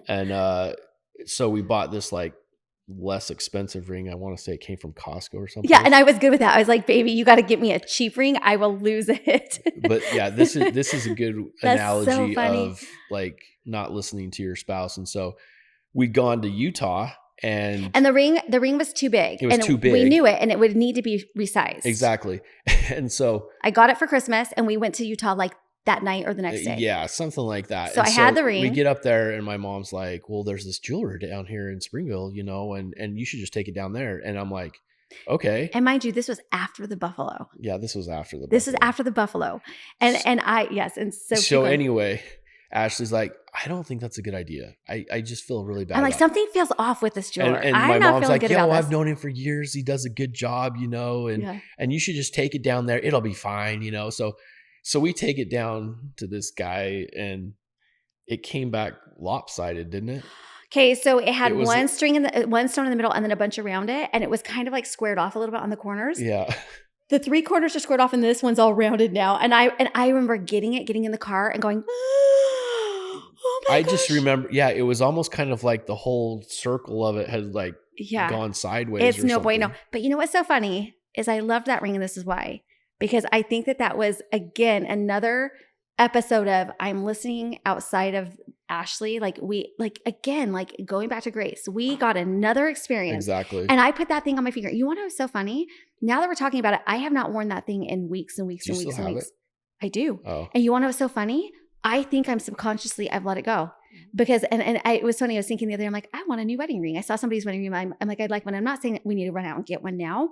And so we bought this like less expensive ring. I want to say it came from Costco or something. Yeah, and I was good with that. I was like, baby, you got to get me a cheap ring. I will lose it. But yeah, this is a good analogy of like not listening to your spouse. And so we'd gone to Utah. And the ring was too big. It was too big. We knew it, and it would need to be resized. Exactly. And so I got it for Christmas, and we went to Utah like that night or the next day. Yeah, something like that. So I had the ring. We get up there, and my mom's like, well, there's this jeweler down here in Springville, and you should just take it down there. And I'm like, okay. And mind you, this was after the buffalo. Yeah, this was after the buffalo. This is after the buffalo. And so anyway, Ashley's like, I don't think that's a good idea. I just feel really bad. I'm like, something feels off with this jeweler. And I'm my not mom's feeling like, good about this. I've known him for years. He does a good job, and you should just take it down there. It'll be fine, So we take it down to this guy, and it came back lopsided, didn't it? Okay, so it had one stone in the middle and then a bunch around it, and it was kind of like squared off a little bit on the corners. Yeah. The 3 corners are squared off, and this one's all rounded now. And I remember getting in the car and going, oh my gosh. Just remember, it was almost kind of like the whole circle of it had like gone sideways. It's no bueno. But you know what's so funny is I loved that ring, and this is why. Because I think that was, again, another episode of I'm listening outside of Ashley. Like going back to Grace, we got another experience. Exactly. And I put that thing on my finger. You want to know what's so funny? Now that we're talking about it, I have not worn that thing in weeks and weeks and weeks and weeks. I do. Oh. And you want to know what's so funny? I think I'm subconsciously, I've let it go. Because, it was funny, I was thinking the other day, I'm like, I want a new wedding ring. I saw somebody's wedding ring. I'm like, I'd like one. I'm not saying that we need to run out and get one now.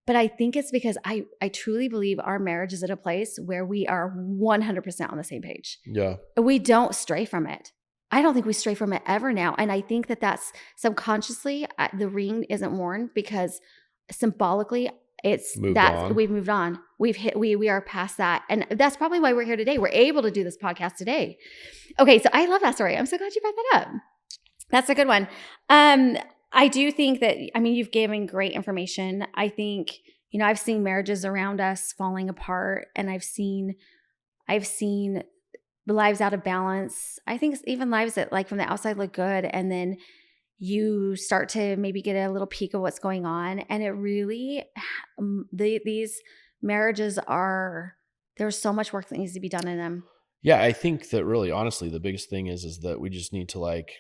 But I think it's because I truly believe our marriage is at a place where we are 100% on the same page. Yeah. We don't stray from it. I don't think we stray from it ever now. And I think that that's subconsciously, the ring isn't worn because symbolically we've moved on. We are past that. And that's probably why we're here today. We're able to do this podcast today. Okay. So I love that story. I'm so glad you brought that up. That's a good one. I do think that, you've given great information. I think, I've seen marriages around us falling apart, and I've seen lives out of balance. I think even lives that like from the outside look good, and then you start to maybe get a little peek of what's going on. And it really, these marriages there's so much work that needs to be done in them. Yeah. I think that really, honestly, the biggest thing is that we just need to like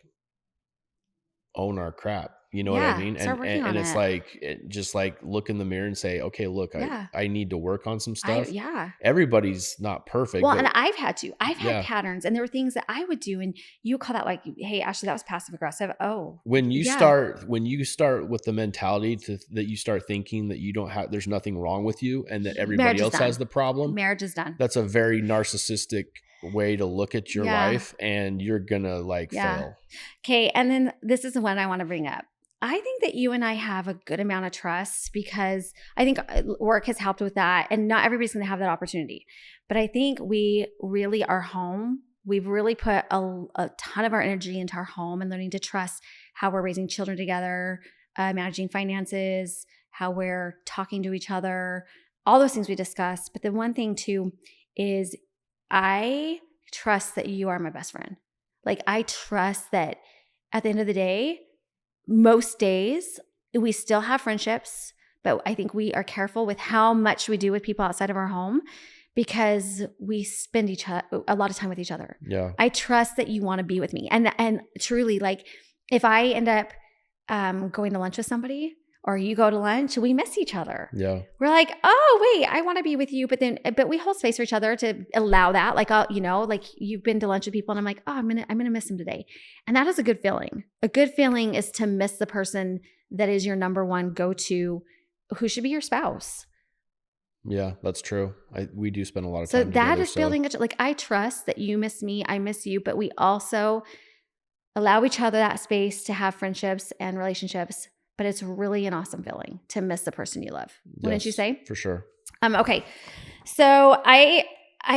own our crap. You know what I mean? Start working on it's it. like, just like look in the mirror and say, okay, look, Yeah. I need to work on some stuff. Yeah. Everybody's not perfect, Well, but and I've had yeah. patterns, and there were things that I would do, and you call that like, hey, Ashley, that was passive aggressive. Oh, When you yeah. start with the mentality that you start thinking that there's nothing wrong with you and that everybody else has the problem, Marriage is done. that's a very narcissistic way to look at your life, and you're gonna fail. Okay. And then this is the one I want to bring up. I think that you and I have a good amount of trust because I think work has helped with that. And not everybody's going to have that opportunity. But I think we really are home. We've really put a ton of our energy into our home and learning to trust how we're raising children together, managing finances, how we're talking to each other, all those things we discussed. But the one thing too is I trust that you are my best friend. Like, I trust that at the end of the day, most days we still have friendships, but I think we are careful with how much we do with people outside of our home because we spend a lot of time with each other. Yeah. I trust that you want to be with me. And truly, like, if I end up going to lunch with somebody or you go to lunch, we miss each other. Yeah. We're like, oh, wait, I want to be with you. But we hold space for each other to allow that. Like, like you've been to lunch with people and I'm like, oh, I'm going to miss them today. And that is a good feeling. A good feeling is to miss the person that is your number one go-to, who should be your spouse. Yeah, that's true. We do spend a lot of time together. So that is building like, I trust that you miss me, I miss you, but we also allow each other that space to have friendships and relationships. But it's really an awesome feeling to miss the person you love. Wouldn't you say? For sure. Okay. So I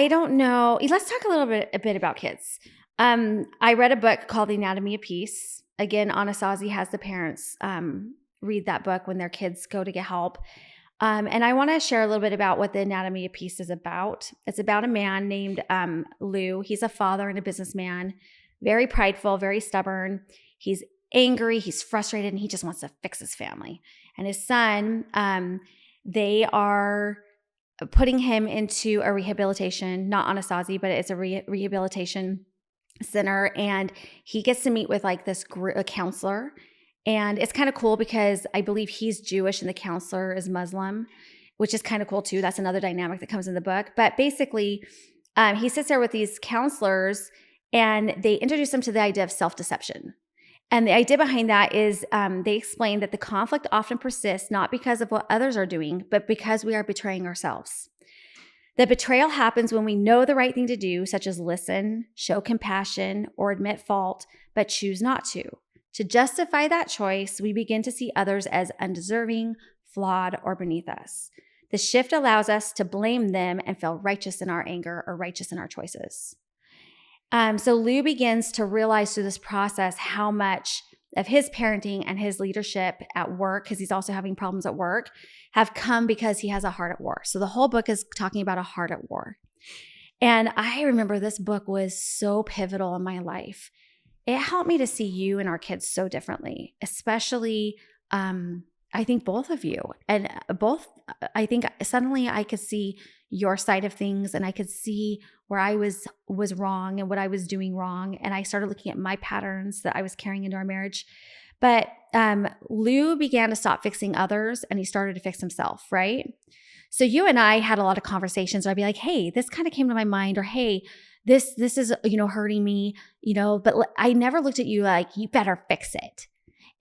don't know. Let's talk a bit about kids. I read a book called The Anatomy of Peace. Again, Anasazi has the parents read that book when their kids go to get help. And I want to share a little bit about what The Anatomy of Peace is about. It's about a man named Lou. He's a father and a businessman, very prideful, very stubborn. He's angry, he's frustrated, and he just wants to fix his family. And his son, they are putting him into a rehabilitation, not Anasazi, but it's a rehabilitation center. And he gets to meet with like this a counselor. And it's kind of cool because I believe he's Jewish and the counselor is Muslim, which is kind of cool too. That's another dynamic that comes in the book. But basically, he sits there with these counselors and they introduce him to the idea of self-deception. And the idea behind that is they explain that the conflict often persists not because of what others are doing, but because we are betraying ourselves. The betrayal happens when we know the right thing to do, such as listen, show compassion, or admit fault, but choose not to. To justify that choice, we begin to see others as undeserving, flawed, or beneath us. The shift allows us to blame them and feel righteous in our anger or righteous in our choices. So Lou begins to realize through this process how much of his parenting and his leadership at work, because he's also having problems at work, have come because he has a heart at war. So the whole book is talking about a heart at war. And I remember this book was so pivotal in my life. It helped me to see you and our kids so differently, especially I think both of you. And I think suddenly I could see your side of things and I could see where I was wrong and what I was doing wrong. And I started looking at my patterns that I was carrying into our marriage. But Lou began to stop fixing others and he started to fix himself, right? So you and I had a lot of conversations where I'd be like, hey, this kind of came to my mind, or hey, this is, hurting me, but I never looked at you like, you better fix it.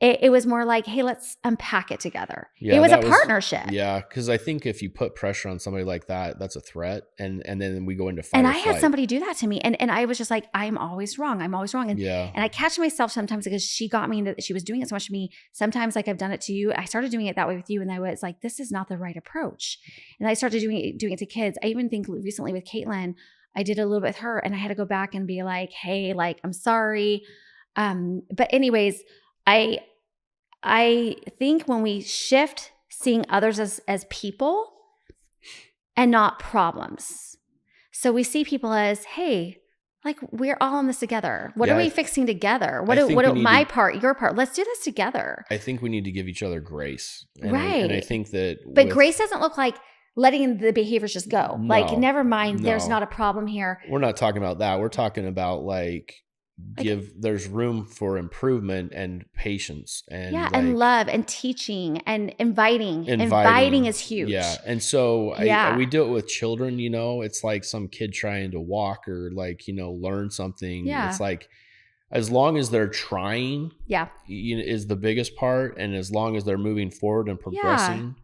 It was more like, hey, let's unpack it together. Yeah, it was a partnership. Yeah, because I think if you put pressure on somebody like that, that's a threat. And then we go into fight. And I had somebody do that to me. And I was just like, I'm always wrong. I'm always wrong. And I catch myself sometimes because she got me into, she was doing it so much to me. Sometimes like I've done it to you. I started doing it that way with you. And I was like, this is not the right approach. And I started doing it to kids. I even think recently with Caitlin, I did a little bit with her and I had to go back and be like, hey, like, I'm sorry. But anyways, I think when we shift seeing others as people and not problems. So we see people as, hey, like we're all in this together. What are we fixing together? What my part, your part? Let's do this together. I think we need to give each other grace. Right. And I think that But grace doesn't look like letting the behaviors just go. No, like, never mind, there's not a problem here. We're not talking about that. We're talking about like there's room for improvement and patience and and love and teaching and inviting is huge. Yeah. And so we do it with children, it's like some kid trying to walk or like, learn something. It's like, as long as they're trying, is the biggest part. And as long as they're moving forward and progressing,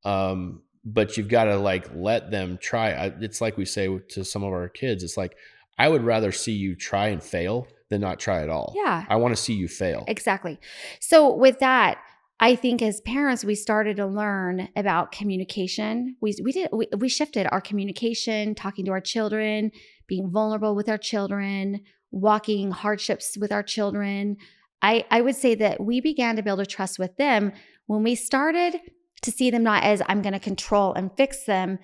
but you've got to like let them try. It's like we say to some of our kids, it's like, I would rather see you try and fail than not try at all. Yeah. I want to see you fail. Exactly. So with that, I think as parents, we started to learn about communication. We shifted our communication, talking to our children, being vulnerable with our children, walking hardships with our children. I would say that we began to build a trust with them when we started to see them not as I'm going to control and fix them,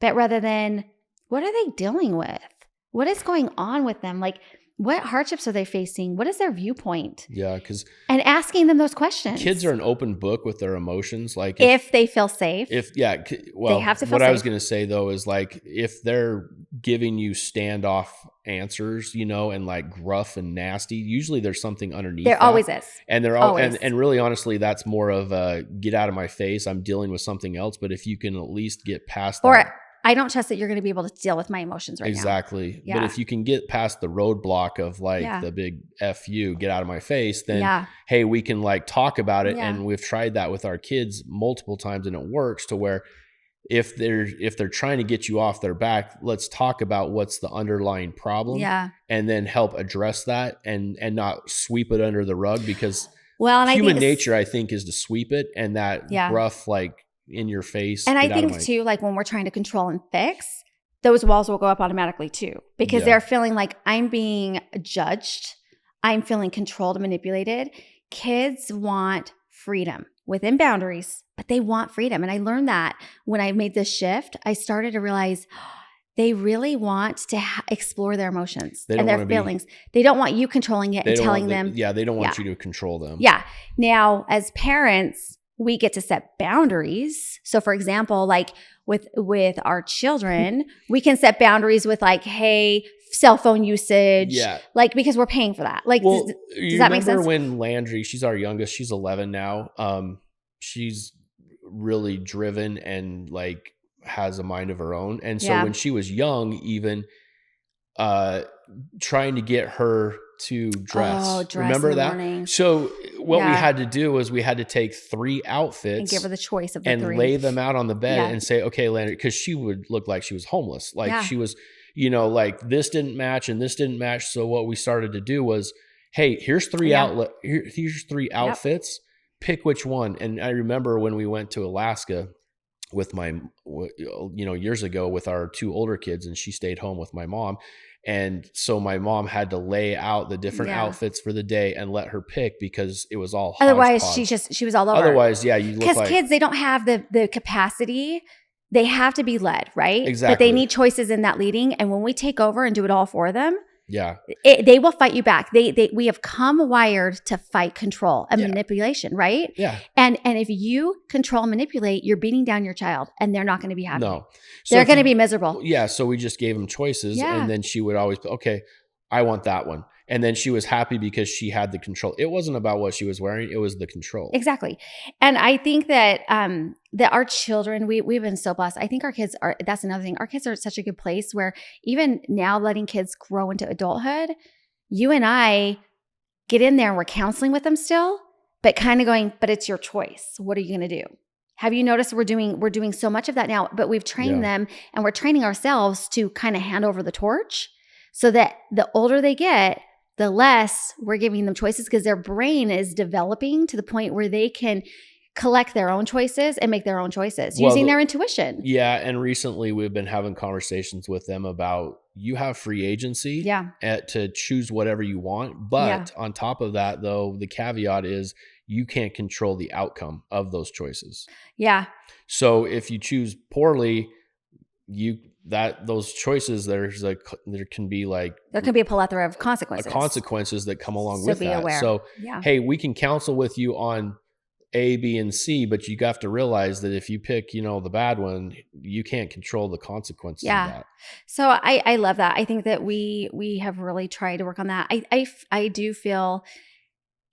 but rather than what are they dealing with? What is going on with them? Like, what hardships are they facing? What is their viewpoint? Yeah, and asking them those questions. Kids are an open book with their emotions. Like if they feel safe. They have to feel safe. I was going to say though is like if they're giving you standoff answers, and like gruff and nasty, usually there's something underneath. There always is. And they're all and really honestly, that's more of a get out of my face. I'm dealing with something else. But if you can at least get past that. I don't trust that you're going to be able to deal with my emotions right now. Exactly. Yeah. But if you can get past the roadblock of like the big F you, get out of my face, then hey, we can like talk about it. And we've tried that with our kids multiple times and it works to where if they're trying to get you off their back, let's talk about what's the underlying problem and then help address that and not sweep it under the rug because human nature, I think, is to sweep it and that rough, like, in your face. And I think too, like when we're trying to control and fix, those walls will go up automatically too, because they're feeling like I'm being judged. I'm feeling controlled and manipulated. Kids want freedom within boundaries, but they want freedom. And I learned that when I made this shift, I started to realize they really want to explore their emotions and their feelings. They don't want you controlling it and telling them. They don't want you to control them. Yeah. Now, as parents, we get to set boundaries. So for example, like with our children, we can set boundaries with like, hey, cell phone usage. Yeah. Like, because we're paying for that. Like, does that make sense? Remember when Landry, she's our youngest, she's 11 now. She's really driven and like has a mind of her own. And so when she was young, even trying to get her to dress. Remember that? Morning. So what we had to do was we had to take 3 outfits and give her the choice of the and 3. lay them out on the bed and say, okay, Landry, because she would look like she was homeless. Like she was, like this didn't match and this didn't match. So what we started to do was, hey, here's 3 here's 3 outfits. Pick which one. And I remember when we went to Alaska with my, years ago with our 2 older kids, and she stayed home with my mom. And so my mom had to lay out the different outfits for the day and let her pick because it was all otherwise hodgepodge. she was all over. Otherwise, you look like, because kids, they don't have the capacity. They have to be led, right? Exactly. But they need choices in that leading. And when we take over and do it all for them, they will fight you back. We have come wired to fight control and manipulation, right? Yeah. And if you control and manipulate, you're beating down your child and they're not going to be happy. No. So they're going to be miserable. Yeah. So we just gave them choices and then she would always, okay, I want that one. And then she was happy because she had the control. It wasn't about what she was wearing. It was the control. Exactly. And I think that that our children, we've been so blessed. I think our kids are, that's another thing. Our kids are at such a good place where even now letting kids grow into adulthood, you and I get in there and we're counseling with them still, but kind of going, but it's your choice. What are you going to do? Have you noticed we're doing so much of that now, but we've trained them and we're training ourselves to kind of hand over the torch so that the older they get, the less we're giving them choices because their brain is developing to the point where they can collect their own choices and make their own choices using their intuition. Yeah. And recently we've been having conversations with them about you have free agency to choose whatever you want. But on top of that, though, the caveat is you can't control the outcome of those choices. Yeah. So if you choose poorly, those choices, there can be a plethora of consequences that come along with that. Aware. So, hey, we can counsel with you on, A, B, and C, but you have to realize that if you pick, the bad one, you can't control the consequences of that. So I love that. I think that we have really tried to work on that. I do feel,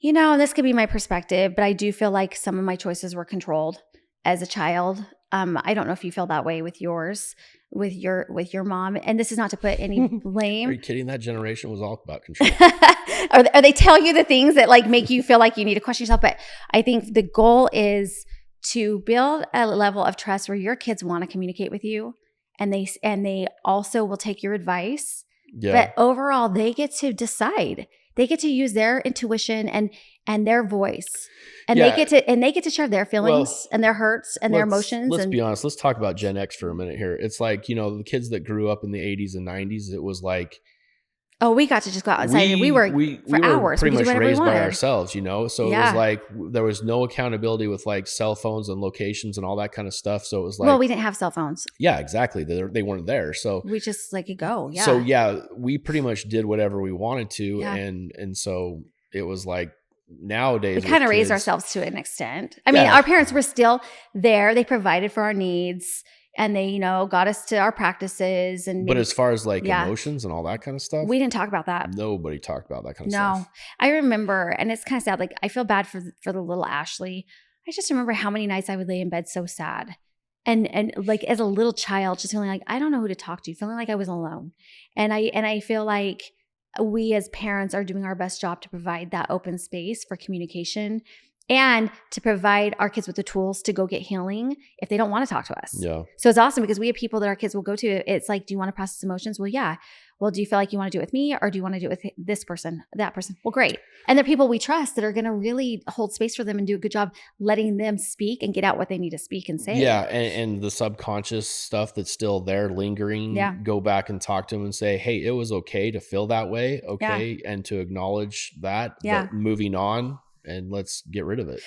this could be my perspective, but I do feel like some of my choices were controlled as a child. I don't know if you feel that way with yours, with your mom. And this is not to put any blame. Are you kidding? That generation was all about control. Or they tell you the things that like make you feel like you need to question yourself. But I think the goal is to build a level of trust where your kids want to communicate with you, and they also will take your advice. Yeah. But overall, they get to decide. They get to use their intuition and their voice. And they get to share their feelings and their hurts and their emotions. Let's be honest. Let's talk about Gen X for a minute here. It's like, the kids that grew up in the 80s and 90s, it was like, oh, we got to just go outside and we were hours. Pretty much raised by ourselves, So it was like there was no accountability with like cell phones and locations and all that kind of stuff. So it was like, well, we didn't have cell phones. Yeah, exactly. They weren't there. So we just let it go. Yeah. So we pretty much did whatever we wanted to. Yeah. And so it was like nowadays we kind of raised ourselves to an extent. I mean, our parents were still there. They provided for our needs. And they, got us to our practices. But as far as like emotions and all that kind of stuff, we didn't talk about that. Nobody talked about that kind of stuff. No, I remember, and it's kind of sad. Like I feel bad for the little Ashley. I just remember how many nights I would lay in bed so sad, and like as a little child, just feeling like I don't know who to talk to, feeling like I was alone. And I feel like we as parents are doing our best job to provide that open space for communication. And to provide our kids with the tools to go get healing if they don't want to talk to us. Yeah. So it's awesome because we have people that our kids will go to. It's like, do you want to process emotions? Well, yeah. Well, do you feel like you want to do it with me or do you want to do it with this person, that person? Well, great. And they're people we trust that are going to really hold space for them and do a good job letting them speak and get out what they need to speak and say. Yeah. And the subconscious stuff that's still there lingering, go back and talk to them and say, hey, it was okay to feel that way. Okay. Yeah. And to acknowledge that, but moving on. And let's get rid of it.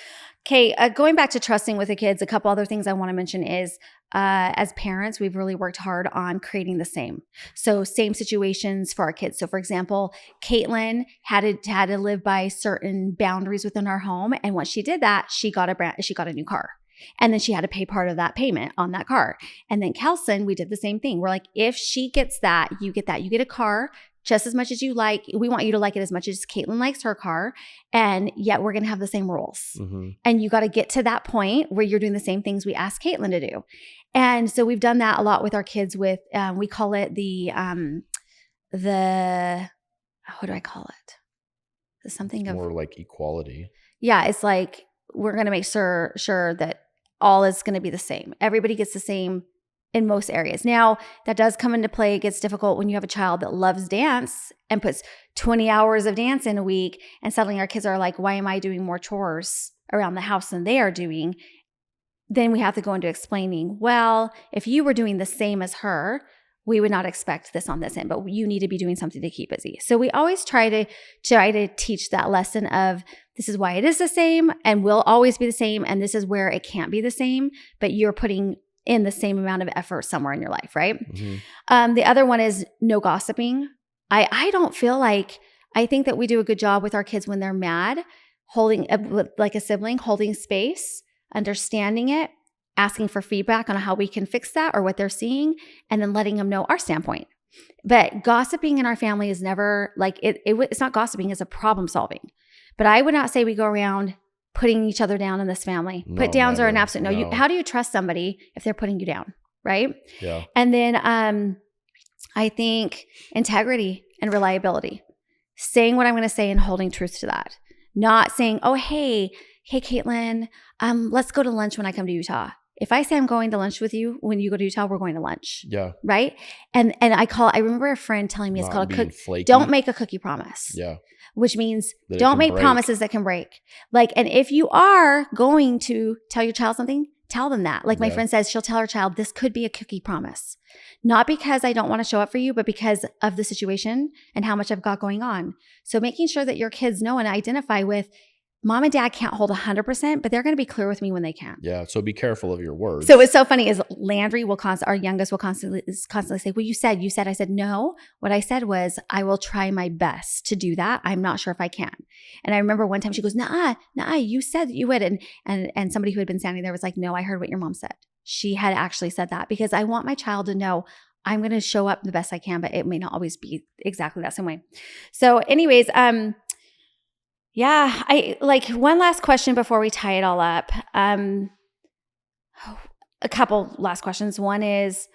Okay, going back to trusting with the kids, a couple other things I want to mention is as parents, we've really worked hard on creating the same. So same situations for our kids. So for example, Caitlin had to live by certain boundaries within our home. And once she did that, she got a new car. And then she had to pay part of that payment on that car. And then Kelson, we did the same thing. We're like, if she gets that. You get a car just as much as you like. We want you to like it as much as Caitlin likes her car. And yet we're going to have the same rules. Mm-hmm. And you got to get to that point where you're doing the same things we asked Caitlin to do. And so we've done that a lot with our kids with, we call it the what do I call it? Something more like equality. Yeah. It's like, we're going to make sure that all is going to be the same. Everybody gets the same in most areas. Now, that does come into play. It gets difficult when you have a child that loves dance and puts 20 hours of dance in a week, and suddenly our kids are like, why am I doing more chores around the house than they are doing? Then we have to go into explaining, well, if you were doing the same as her, we would not expect this on this end, but you need to be doing something to keep busy. So we always try to teach that lesson of this is why it is the same and will always be the same, and this is where it can't be the same, but you're putting in the same amount of effort somewhere in your life, right? Mm-hmm. The other one is no gossiping. I don't feel like, I think that we do a good job with our kids when they're mad, holding, like a sibling, holding space, understanding it, asking for feedback on how we can fix that or what they're seeing, and then letting them know our standpoint. But gossiping in our family is never like, it's not gossiping, it's a problem solving. But I would not say we go around putting each other down in this family. Put downs are an absolute no. How do you trust somebody if they're putting you down, right? Yeah. And then I think integrity and reliability. Saying what I'm going to say and holding truth to that. Not saying, oh, hey, Caitlin, let's go to lunch when I come to Utah. If I say I'm going to lunch with you when you go to Utah, we're going to lunch. Yeah. Right? And I remember a friend telling me it's called a cookie. Don't make a cookie promise. Yeah. Which means don't make promises that can break. Like, and if you are going to tell your child something, tell them that. Like my friend says, she'll tell her child, this could be a cookie promise. Not because I don't want to show up for you, but because of the situation and how much I've got going on. So making sure that your kids know and identify with, mom and dad can't hold 100%, but they're going to be clear with me when they can. Yeah. So be careful of your words. So what's so funny is Landry our youngest will constantly say, well, you said, I said, no, what I said was, I will try my best to do that. I'm not sure if I can. And I remember one time she goes, nah, you said that you would. And somebody who had been standing there was like, no, I heard what your mom said. She had actually said that because I want my child to know I'm going to show up the best I can, but it may not always be exactly that same way. So anyways, yeah, I like one last question before we tie it all up. A couple last questions. One is,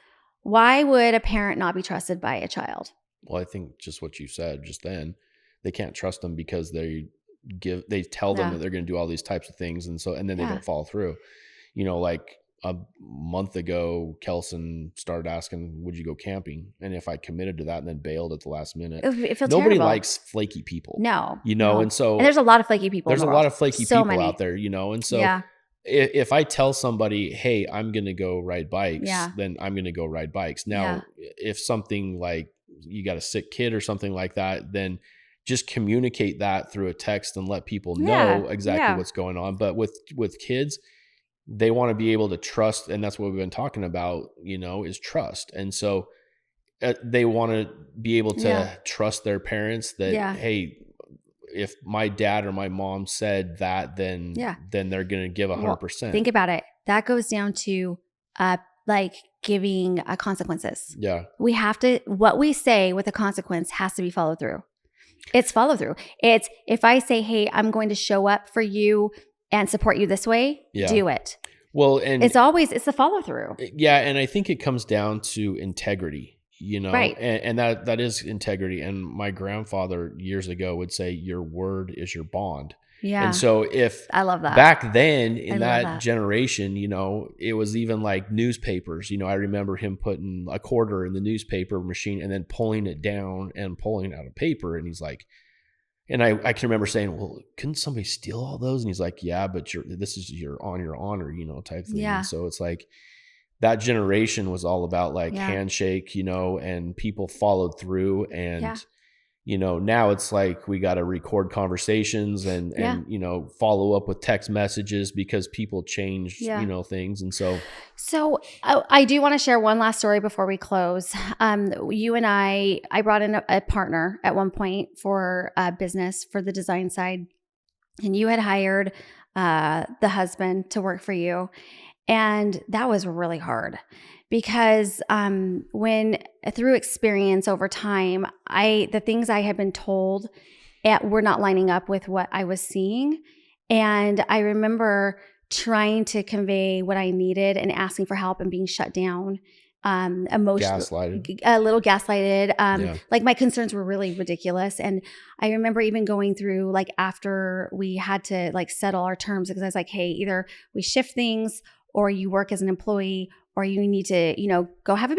why would a parent not be trusted by a child? Well, I think just what you said just then, they can't trust them because they tell them that they're going to do all these types of things. And then they don't follow through. Like a month ago, Kelson started asking, would you go camping? And if I committed to that and then bailed at the last minute, nobody likes flaky people. No. And there's a lot of flaky people. There's a lot of flaky people out there, and so if I tell somebody, hey, I'm going to go ride bikes, then I'm going to go ride bikes. Now, if something like you got a sick kid or something like that, then just communicate that through a text and let people know exactly what's going on. But with kids, they want to be able to trust. And that's what we've been talking about, is trust. And so they want to be able to trust their parents that, hey, if my dad or my mom said that, then they're going to give 100%. Well, think about it. That goes down to like giving consequences. Yeah. We have to, what we say with a consequence has to be followed through. It's follow through. It's if I say, hey, I'm going to show up for you and support you this way, do it. Well, and it's the follow through. Yeah. And I think it comes down to integrity, right. And that is integrity. And my grandfather years ago would say, your word is your bond. Yeah. And so if I love that back then in that generation, it was even like newspapers, I remember him putting a quarter in the newspaper machine and then pulling it down and pulling out a paper. And he's like, and I can remember saying, well, couldn't somebody steal all those? And he's like, yeah, but this is on your honor, type thing. Yeah. And so it's like that generation was all about like handshake, and people followed through. And, now it's like we got to record conversations and follow up with text messages because people change, things. And so I do want to share one last story before we close. You and I brought in a partner at one point for business for the design side, and you had hired the husband to work for you. And that was really hard because when through experience over time, the things I had been told were not lining up with what I was seeing. And I remember trying to convey what I needed and asking for help and being shut down, emotionally, a little gaslighted. Like my concerns were really ridiculous. And I remember even going through like after we had to like settle our terms, because I was like, hey, either we shift things or you work as an employee, or you need to, go have your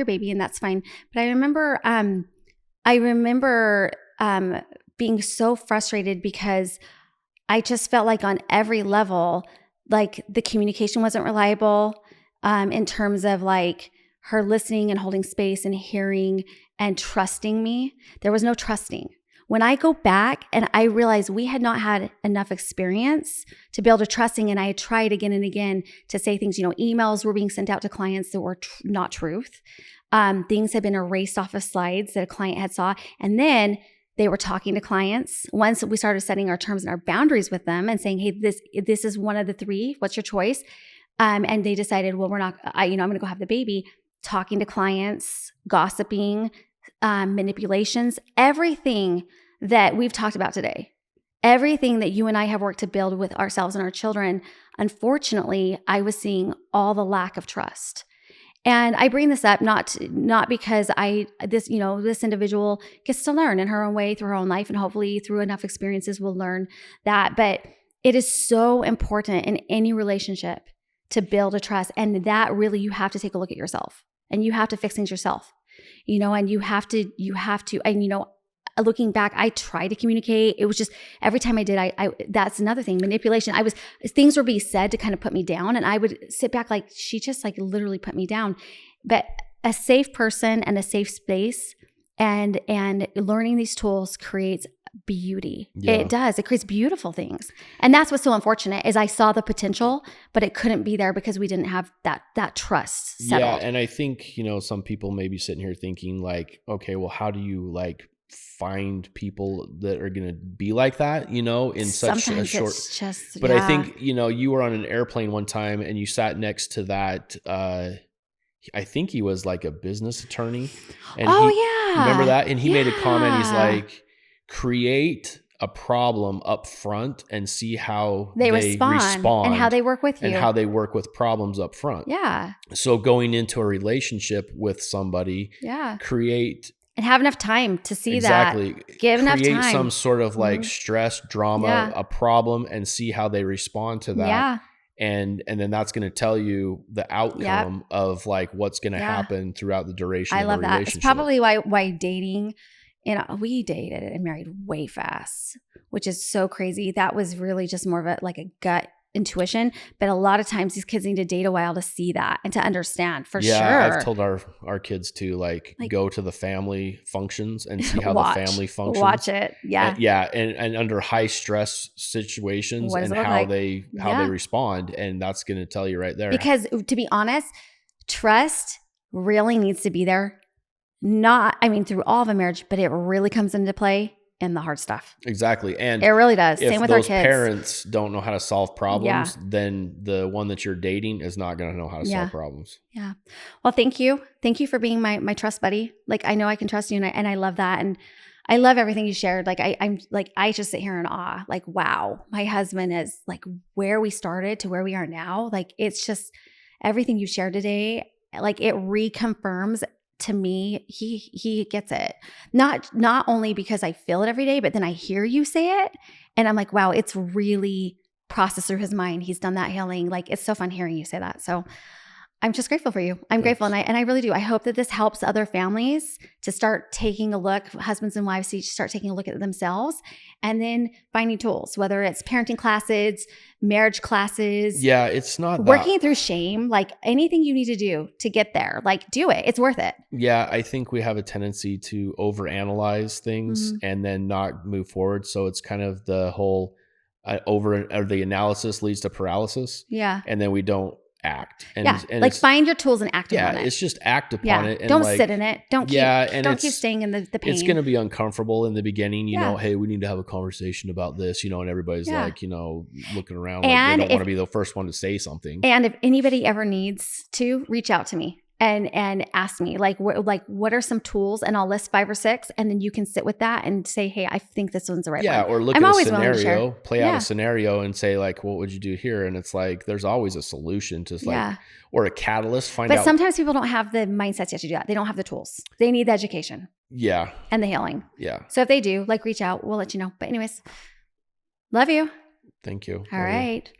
baby, and that's fine. But I remember being so frustrated because I just felt like on every level, like the communication wasn't reliable, in terms of like her listening and holding space and hearing and trusting me. There was no trusting. When I go back and I realized we had not had enough experience to build a trusting, and I had tried again and again to say things, emails were being sent out to clients that were not truth. Things had been erased off of slides that a client had saw. And then they were talking to clients. Once we started setting our terms and our boundaries with them and saying, hey, this is one of the three, what's your choice? And they decided, well, I'm going to go have the baby. Talking to clients, gossiping, manipulations, everything that we've talked about today, everything that you and I have worked to build with ourselves and our children. Unfortunately, I was seeing all the lack of trust. And I bring this up not because this individual gets to learn in her own way through her own life, and hopefully through enough experiences will learn that. But it is so important in any relationship to build a trust, and that really you have to take a look at yourself, and you have to fix things yourself. And you have to, and looking back, I tried to communicate. It was just every time I did, that's another thing, manipulation. Things were being said to kind of put me down, and I would sit back like, she just like literally put me down. But a safe person and a safe space and learning these tools creates beauty. Yeah. It does. It creates beautiful things. And that's what's so unfortunate is I saw the potential, but it couldn't be there because we didn't have that trust settled. Yeah. And I think, some people may be sitting here thinking like, okay, well, how do you like find people that are going to be like that, in such Sometimes a short, it's just, but I think, you were on an airplane one time and you sat next to that, I think he was like a business attorney. And remember that? And he made a comment. He's like, create a problem up front and see how they respond and how they work with you and how they work with problems up front. Yeah. So going into a relationship with somebody, create and have enough time to see exactly. that. Give enough time. Create some sort of like stress, drama, a problem, and see how they respond to that. Yeah. And then that's going to tell you the outcome of like what's going to happen throughout the duration of the relationship. I love that. It's probably why dating, we dated and married way fast, which is so crazy. That was really just more of a gut intuition. But a lot of times these kids need to date a while to see that and to understand for sure. Yeah, I've told our kids to like go to the family functions and see how the family functions. Watch it. Yeah. And under high stress situations and how they respond. And that's going to tell you right there. Because to be honest, trust really needs to be there. Through all of a marriage, but it really comes into play in the hard stuff. Exactly. And it really does. Same with our kids. If those parents don't know how to solve problems, then the one that you're dating is not going to know how to solve problems. Yeah. Well, thank you. Thank you for being my trust buddy. Like, I know I can trust you and I love that. And I love everything you shared. Like, I just sit here in awe. Like, wow, my husband is like where we started to where we are now. Like, it's just everything you shared today. Like, it reconfirms to me, he gets it. Not only because I feel it every day, but then I hear you say it and I'm like, wow, it's really processed through his mind. He's done that healing. Like, it's so fun hearing you say that. So I'm just grateful for you. I'm grateful. And I really do. I hope that this helps other families to start taking a look, husbands and wives to start taking a look at themselves and then finding tools, whether it's parenting classes, marriage classes. Yeah, it's not working through shame, like anything you need to do to get there, like do it. It's worth it. Yeah, I think we have a tendency to overanalyze things and then not move forward. So it's kind of the whole the analysis leads to paralysis. Yeah. And then we don't act. And like find your tools and act upon it. Yeah, it's just act upon it. And don't sit in it. Don't keep staying in the pain. It's going to be uncomfortable in the beginning. You know, hey, we need to have a conversation about this, and everybody's like, looking around like they don't want to be the first one to say something. And if anybody ever needs to, reach out to me. And ask me what are some tools, and I'll list 5 or 6, and then you can sit with that and say, hey, I think this one's the right one. Yeah, or look at a scenario, play out a scenario and say like, what would you do here? And it's like, there's always a solution to or a catalyst. But sometimes people don't have the mindsets yet to do that. They don't have the tools. They need the education. Yeah. And the healing. Yeah. So if they do, reach out, we'll let you know. But anyways, love you. Thank you. All right.